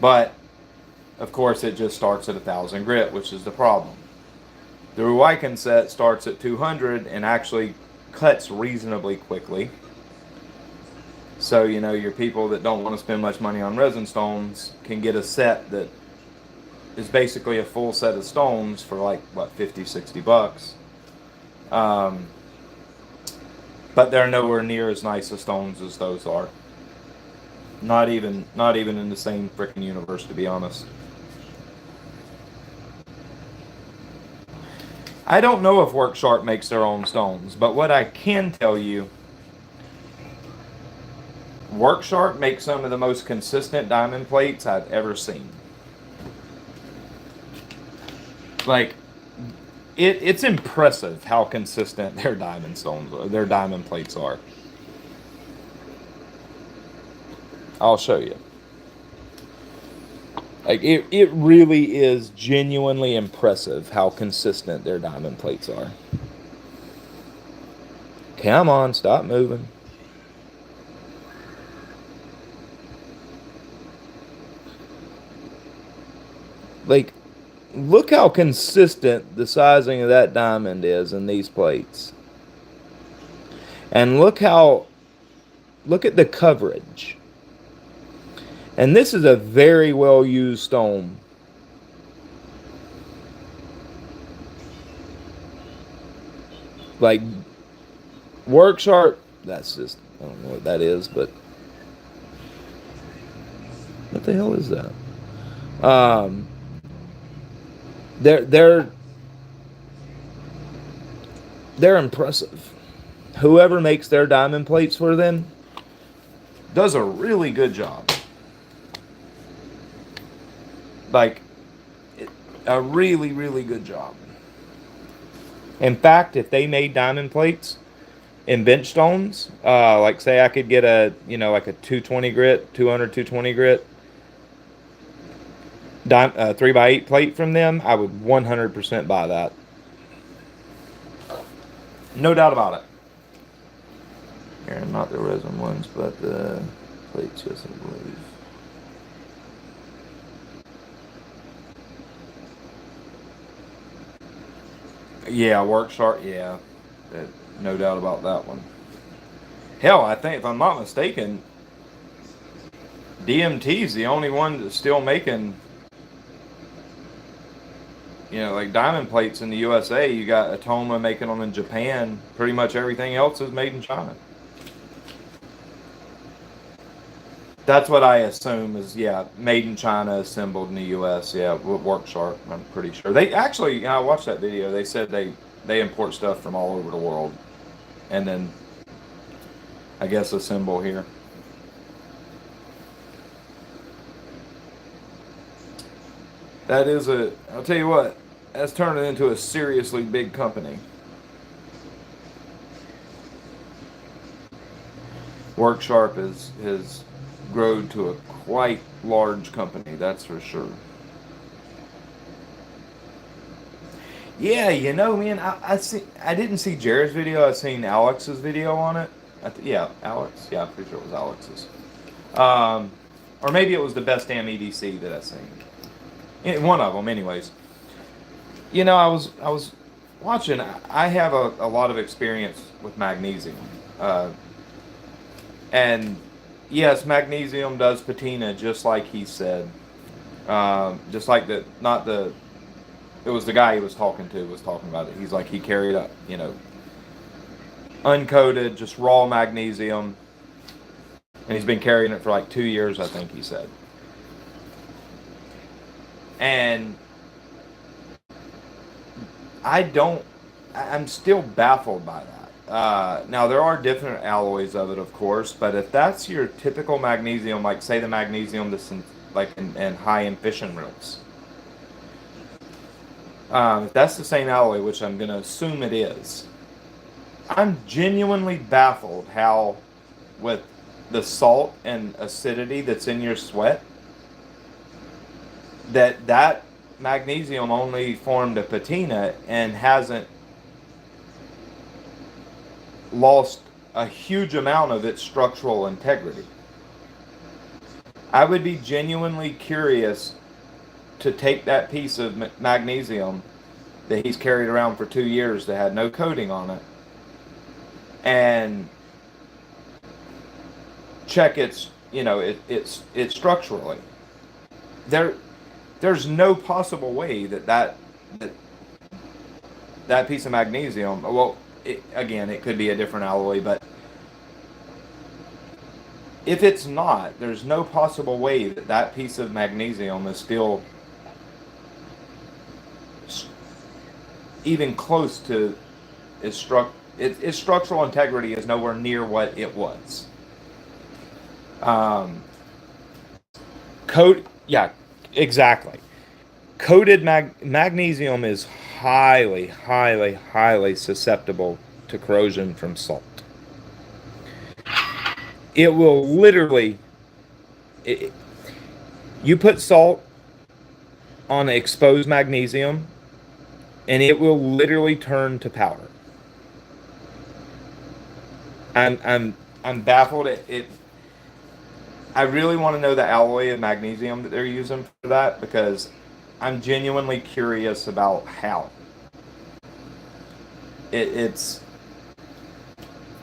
But of course, it just starts at 1,000 grit, which is the problem. The Ruiken set starts at 200 and actually cuts reasonably quickly. So, your people that don't want to spend much money on resin stones can get a set that is basically a full set of stones for like, what, 50, 60 bucks. But they're nowhere near as nice of stones as those are. Not even in the same freaking universe, to be honest. I don't know if Worksharp makes their own stones, but what I can tell you, Worksharp makes some of the most consistent diamond plates I've ever seen. Like, it's impressive how consistent their diamond stones are, their diamond plates are. I'll show you. Like it really is genuinely impressive how consistent their diamond plates are. Come on, stop moving. Like, look how consistent the sizing of that diamond is in these plates. And look at the coverage. And this is a very well used stone. Like, work sharp, that's just, I don't know what that is, but what the hell is that? Um, they're they're they're impressive. Whoever makes their diamond plates for them does a really good job. Like, a really, really good job. In fact, if they made diamond plates in bench stones, like say I could get a, like a 220 grit, 200, 220 grit, 3x8 plate from them, I would 100% buy that. No doubt about it. Here, not the resin ones, but the plates, yes, I believe. Yeah, work sharp. Yeah, no doubt about that one. Hell, I think if I'm not mistaken, DMT's the only one that's still making, like diamond plates in the USA. You got Atoma making them in Japan. Pretty much everything else is made in China. That's what I assume is, yeah, made in China, assembled in the U.S. Yeah, work sharp. I'm pretty sure. They actually, I watched that video. They said they import stuff from all over the world, and then I guess assemble here. I'll tell you what, that's turning into a seriously big company. Work Sharp has grown to a quite large company, that's for sure. Yeah, man, I didn't see Jared's video. I seen Alex's video on it. Yeah, Alex. Yeah, I'm pretty sure it was Alex's. Or maybe it was the best damn EDC that I seen. One of them, anyways. I was watching. I have a lot of experience with magnesium, and yes, magnesium does patina, just like he said. Just like not the. It was the guy he was talking to was talking about it. He's like he carried up, uncoated, just raw magnesium, and he's been carrying it for like 2 years, I think he said. And I'm still baffled by that. Now, there are different alloys of it, of course, but if that's your typical magnesium, like say the magnesium that's in high-end fishing reels, if that's the same alloy, which I'm going to assume it is, I'm genuinely baffled how, with the salt and acidity that's in your sweat, that magnesium only formed a patina and hasn't lost a huge amount of its structural integrity. I would be genuinely curious to take that piece of magnesium that he's carried around for 2 years that had no coating on it and check its structurally. There's no possible way that piece of magnesium, well, again, it could be a different alloy, but if it's not, there's no possible way that piece of magnesium is still even close to its structural integrity is nowhere near what it was. Yeah, exactly. Coated magnesium is highly, highly, highly susceptible to corrosion from salt. It will literally, it, you put salt on exposed magnesium, and it will literally turn to powder. I'm I'm I'm baffled. I really want to know the alloy of magnesium that they're using for that, because I'm genuinely curious about how. It's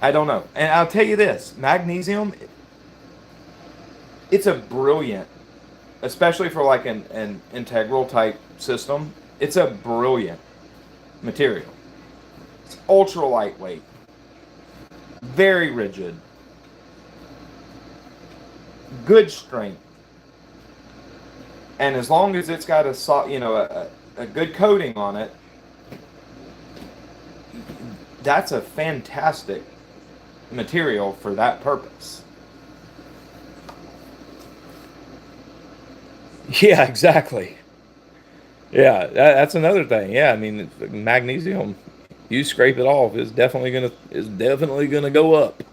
I don't know. And I'll tell you this, magnesium, it's a brilliant, especially for like an integral type system, it's a brilliant material. It's ultra lightweight, very rigid, good strength, and as long as it's got a good coating on it, that's a fantastic material for that purpose. Yeah, exactly. Yeah, that's another thing. Yeah, I mean, magnesium, you scrape it off, it's definitely gonna go up.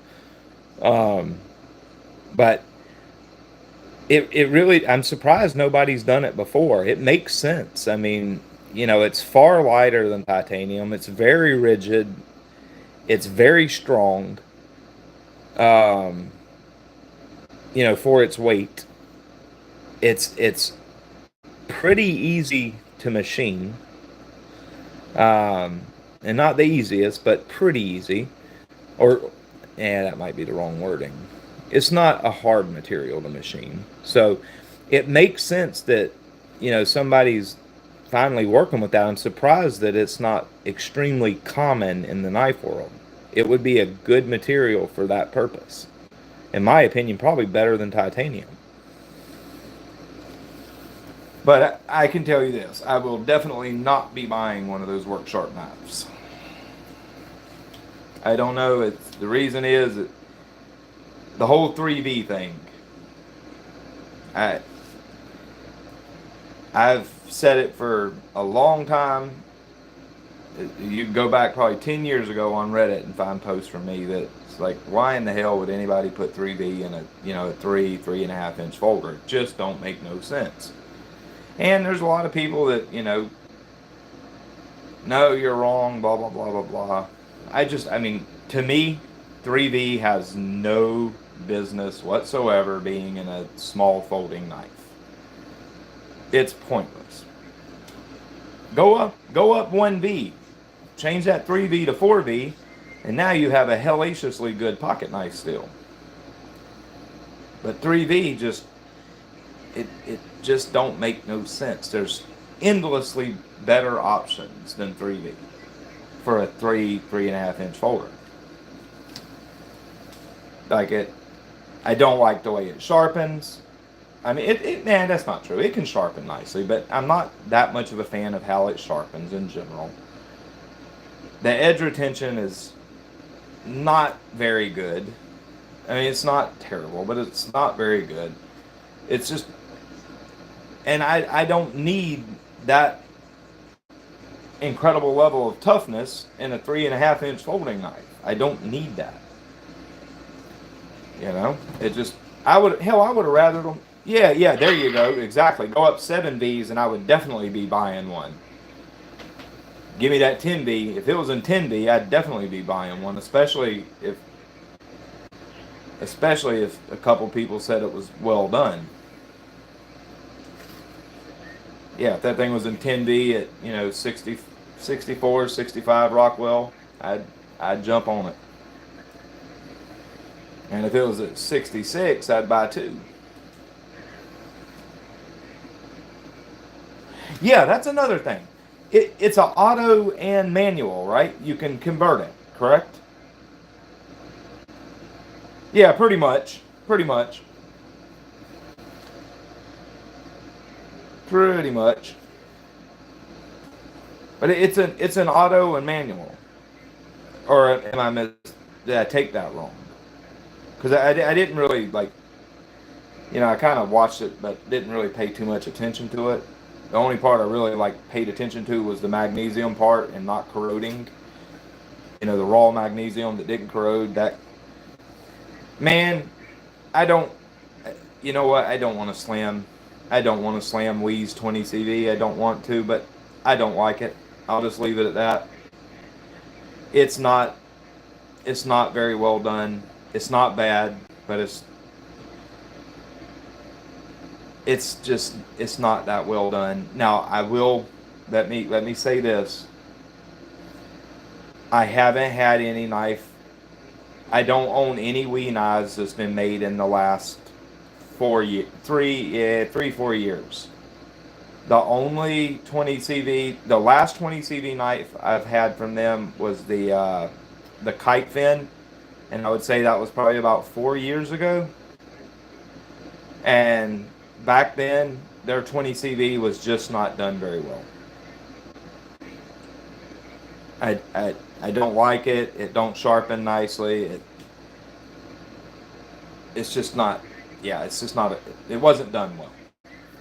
Um, but it really, I'm surprised nobody's done it before. It makes sense. I mean, it's far lighter than titanium. It's very rigid. It's very strong. Um, for its weight, it's pretty easy to machine. And not the easiest, but pretty easy. Or, that might be the wrong wording. It's not a hard material to machine. So it makes sense that, somebody's finally working with that. I'm surprised that it's not extremely common in the knife world. It would be a good material for that purpose. In my opinion, probably better than titanium. But I can tell you this, I will definitely not be buying one of those work sharp knives. I don't know. The reason is that the whole 3V thing. I I've said it for a long time. You can go back probably 10 years ago on Reddit and find posts from me that it's like, why in the hell would anybody put 3V in a 3.5 inch folder? It just don't make no sense. And there's a lot of people that, no, you're wrong, blah, blah, blah, blah, blah. I mean, to me, 3V has no business whatsoever being in a small folding knife. It's pointless. Go up 1V, change that 3V to 4V, and now you have a hellaciously good pocket knife still. But 3V it just don't make no sense. There's endlessly better options than 3V for a 3.5 inch folder. I don't like the way it sharpens. I mean, man, that's not true. It can sharpen nicely, but I'm not that much of a fan of how it sharpens in general. The edge retention is not very good. I mean, it's not terrible, but it's not very good. It's just, and I don't need that incredible level of toughness in a 3.5 inch folding knife. I don't need that. It just, I would have rather them. Yeah, there you go, exactly. Go up 7Vs and I would definitely be buying one. Give me that 10V. If it was in 10V, I'd definitely be buying one, especially if a couple people said it was well done. Yeah, if that thing was in 10V at 60, 64, 65 Rockwell, I'd jump on it. And if it was at 66, I'd buy two. Yeah, that's another thing. It's an auto and manual, right? You can convert it, correct? Yeah, pretty much. Pretty much. Pretty much. But it's an auto and manual. Or did I take that wrong? Because I didn't really, I kind of watched it, but didn't really pay too much attention to it. The only part I really like paid attention to was the magnesium part and not corroding. You know, the raw magnesium that didn't corrode. That, man, I don't. You know what? I don't want to slam. I don't want to slam Wee's 20 CV. I don't want to, but I don't like it. I'll just leave it at that. It's not. It's not very well done. It's not bad, but it's not that well done. Now I will let me say this. I haven't had any knife. I don't own any Wii knives that's been made in the last 4 years. The only 20 CV, the last 20 CV knife I've had from them was the kite fin, and I would say that was probably about 4 years ago. And back then, their 20 CV was just not done very well. I don't like it. It don't sharpen nicely. It's just not. Yeah, it's just not. It wasn't done well.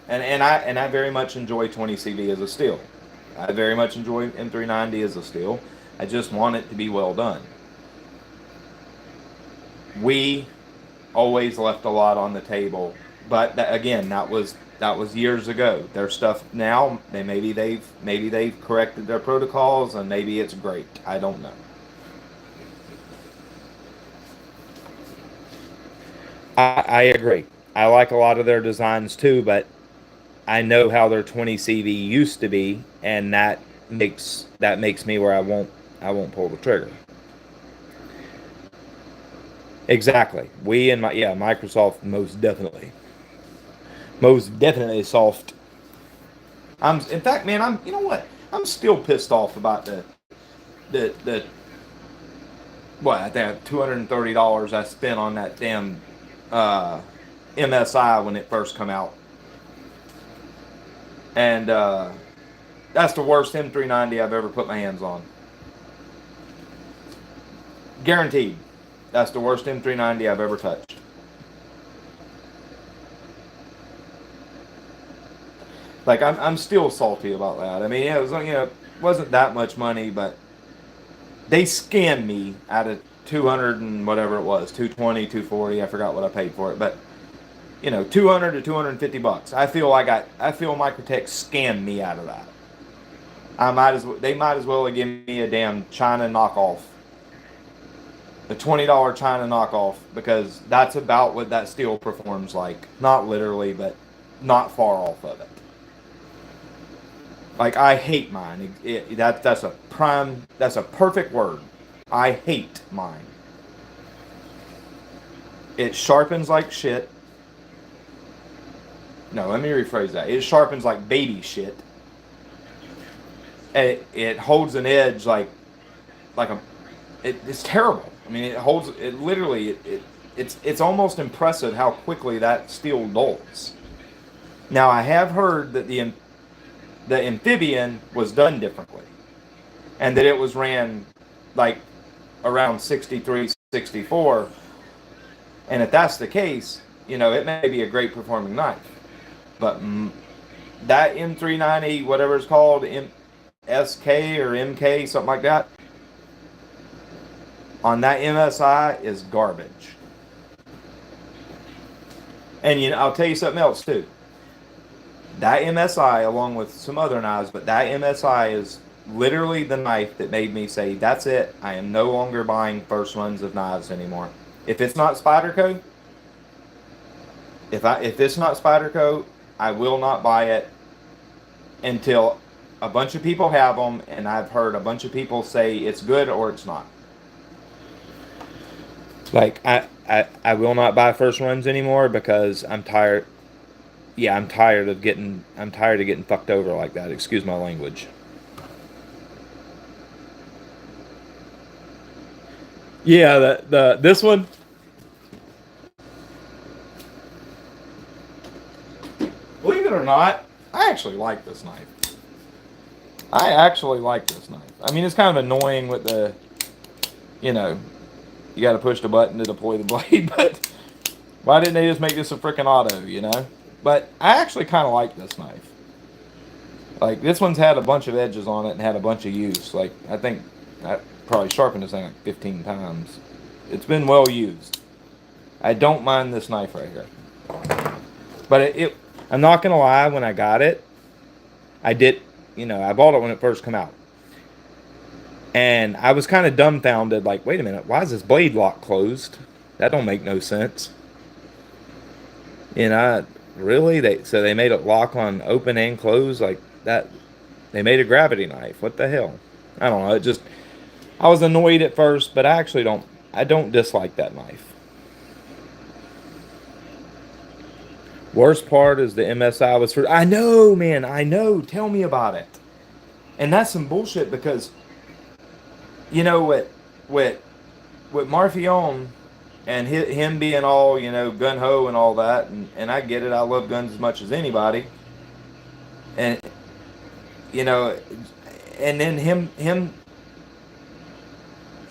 And I very much enjoy 20 CV as a steel. I very much enjoy M390 as a steel. I just want it to be well done. We always left a lot on the table, but again, that was years ago. Their stuff now, maybe they've corrected their protocols and maybe it's great. I don't know. I agree. I like a lot of their designs too, but I know how their 20 CV used to be, and that makes me where I won't pull the trigger. Exactly. Microsoft most definitely soft. In fact, man, you know what? I'm still pissed off about the what, I think $230 I spent on that damn uh, MSI when it first come out, and that's the worst M390 I've ever put my hands on. Guaranteed. That's the worst M390 I've ever touched. Like I'm still salty about that. I mean, it was, it wasn't that much money, but they scammed me out of 200 and whatever it was, 220, 240. I forgot what I paid for it, but 200 to 250 bucks. I feel Microtech scammed me out of that. They might as well have given me a damn China knockoff, the $20 China knockoff, because that's about what that steel performs like. Not literally, but not far off of it. Like, I hate mine. That's a perfect word. I hate mine. It sharpens like shit. No, let me rephrase that. It sharpens like baby shit. And it holds an edge like it's terrible. I mean, it literally it's almost impressive how quickly that steel dulls. Now, I have heard that the amphibian was done differently, and that it was ran like around 63, 64. And if that's the case, it may be a great performing knife. But that M390, whatever it's called, SK or MK, something like that, on that MSI is garbage. And I'll tell you something else too. That MSI, along with some other knives, but that MSI is literally the knife that made me say, that's it. I am no longer buying first runs of knives anymore. If it's not Spyderco, if it's not Spyderco, I will not buy it until a bunch of people have them, and I've heard a bunch of people say it's good or it's not. Like, I will not buy first runs anymore because I'm tired. Yeah, I'm tired of getting fucked over like that. Excuse my language. Yeah, this one. Believe it or not, I actually like this knife. I actually like this knife. I mean, it's kind of annoying with you know, you got to push the button to deploy the blade, but why didn't they just make this a freaking auto, But I actually kind of like this knife. Like this one's had a bunch of edges on it and had a bunch of use. Like I think I probably sharpened this thing like 15 times. It's been well used. I don't mind this knife right here. But I'm not gonna lie, when I got it, I did, I bought it when it first came out. And I was kind of dumbfounded, like, wait a minute, why is this blade lock closed? That don't make no sense. Really? So they made it lock on open and close like that. They made a gravity knife. What the hell? I don't know. I was annoyed at first, but I don't dislike that knife. Worst part is the MSI was for, I know, man, I know. Tell me about it. And that's some bullshit because, with Marfion and him being all, gun ho and all that, and I get it. I love guns as much as anybody. And, and then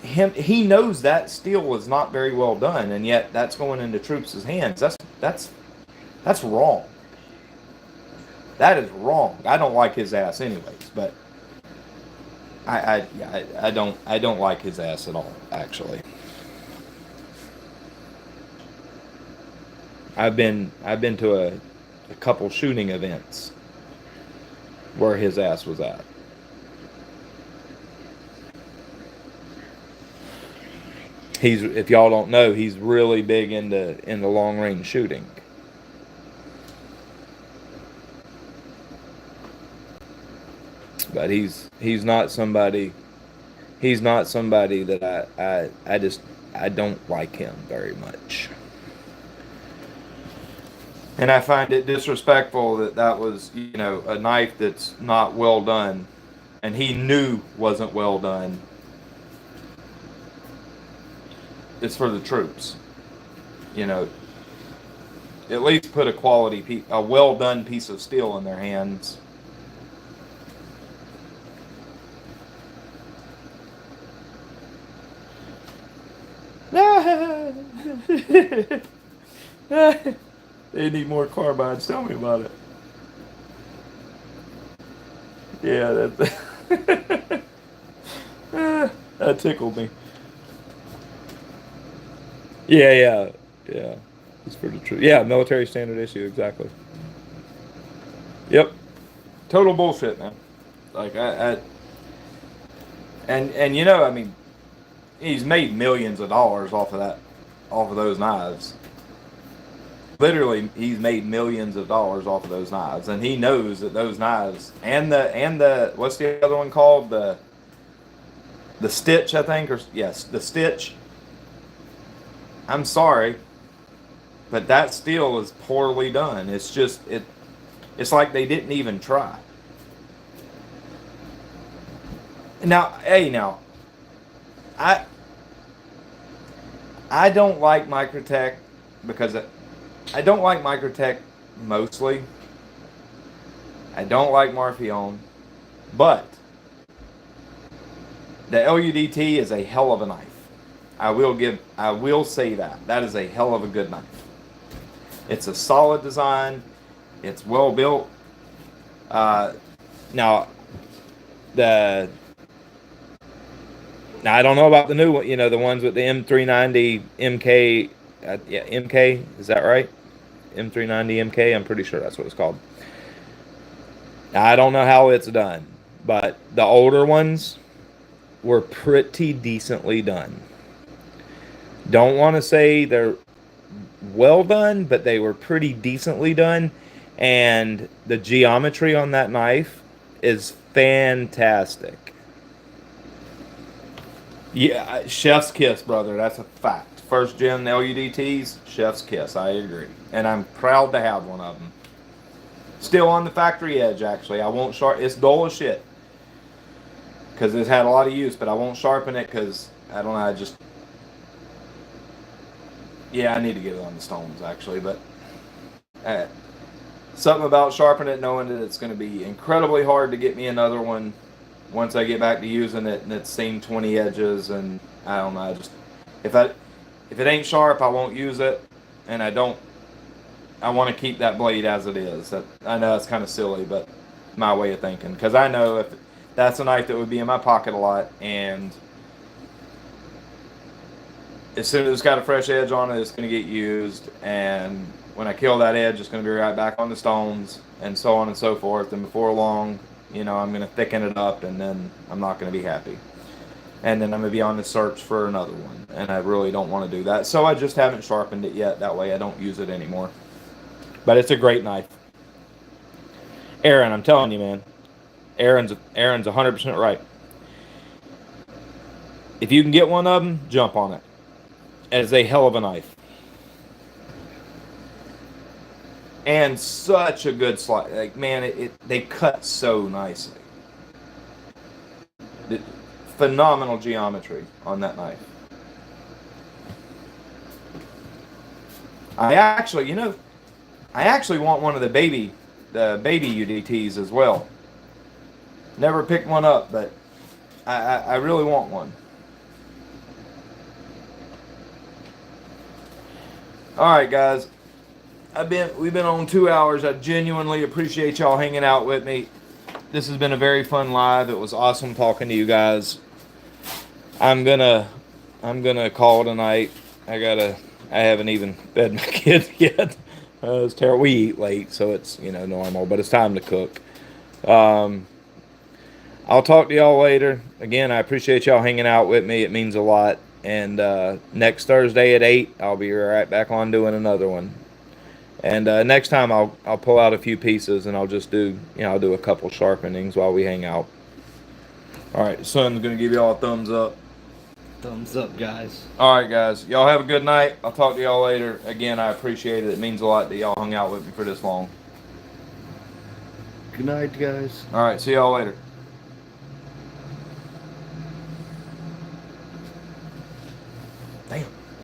he knows that steel was not very well done, and yet that's going into troops' hands. That's wrong. That is wrong. I don't like his ass anyways, but I don't like his ass at all, actually. I've been to a couple shooting events where his ass was at. If y'all don't know, he's really big into long range shooting. But he's not somebody that I don't like him very much. And I find it disrespectful that was, a knife that's not well done and he knew wasn't well done. It's for the troops. At least put a well done piece of steel in their hands. They need more carbines. Tell me about it. Yeah, that tickled me. Yeah. It's pretty true. Yeah, military standard issue, exactly. Yep. Total bullshit, man. Like I mean, he's made millions of dollars off of those knives. Literally, he's made millions of dollars off of those knives, and he knows that those knives and the what's the other one called, the stitch, I think, or yes, the stitch. I'm sorry, but that steel is poorly done. It's just it's like they didn't even try. Now, I don't like Microtech because I don't like Microtech mostly. I don't like Marfion, but the LUDT is a hell of a knife. I will say that is a hell of a good knife. It's a solid design. It's well built. Now I don't know about the new one. The ones with the M390 MK. Yeah, MK. Is that right? M390 MK. I'm pretty sure that's what it's called. Now, I don't know how it's done, but the older ones were pretty decently done. Don't want to say they're well done, but they were pretty decently done. And the geometry on that knife is fantastic. Yeah, chef's kiss, brother. That's a fact. First gen LUDTs, chef's kiss. I agree. And I'm proud to have one of them. Still on the factory edge, actually. I won't sharpen. It's dull as shit. Because it's had a lot of use, but I won't sharpen it because, I don't know, yeah, I need to get it on the stones, actually. But something about sharpening it, knowing that it's going to be incredibly hard to get me another one once I get back to using it and it's seen 20 edges, and I don't know, if it ain't sharp, I won't use it, and I want to keep that blade as it is. I know it's kind of silly, but my way of thinking, because I know if that's a knife that would be in my pocket a lot, and as soon as it's got a fresh edge on it, it's going to get used, and when I kill that edge, it's going to be right back on the stones, and so on and so forth. And before long, you know, I'm going to thicken it up, and then I'm not going to be happy. And then I'm going to be on the search for another one, and I really don't want to do that. So I just haven't sharpened it yet. That way I don't use it anymore. But it's a great knife. Aaron, I'm telling you, man. Aaron's 100% right. If you can get one of them, jump on it. It's a hell of a knife. And such a good slide. Like, man, they cut so nicely. Phenomenal geometry on that knife. I actually want one of the baby UDTs as well. Never picked one up, but I really want one. All right, guys. We've been on 2 hours. I genuinely appreciate y'all hanging out with me. This has been a very fun live. It was awesome talking to you guys. I'm gonna call tonight. I haven't even fed my kids yet. It's terrible. We eat late, so it's, you know, normal, but it's time to cook. I'll talk to y'all later. Again, I appreciate y'all hanging out with me. It means a lot. And next Thursday at 8, I'll be right back on doing another one. And next time I'll pull out a few pieces, and I'll just do, you know, I'll do a couple sharpenings while we hang out. All right, son's gonna give y'all a thumbs up. Thumbs up, guys. All right, guys. Y'all have a good night. I'll talk to y'all later. Again, I appreciate it. It means a lot that y'all hung out with me for this long. Good night, guys. All right, see y'all later.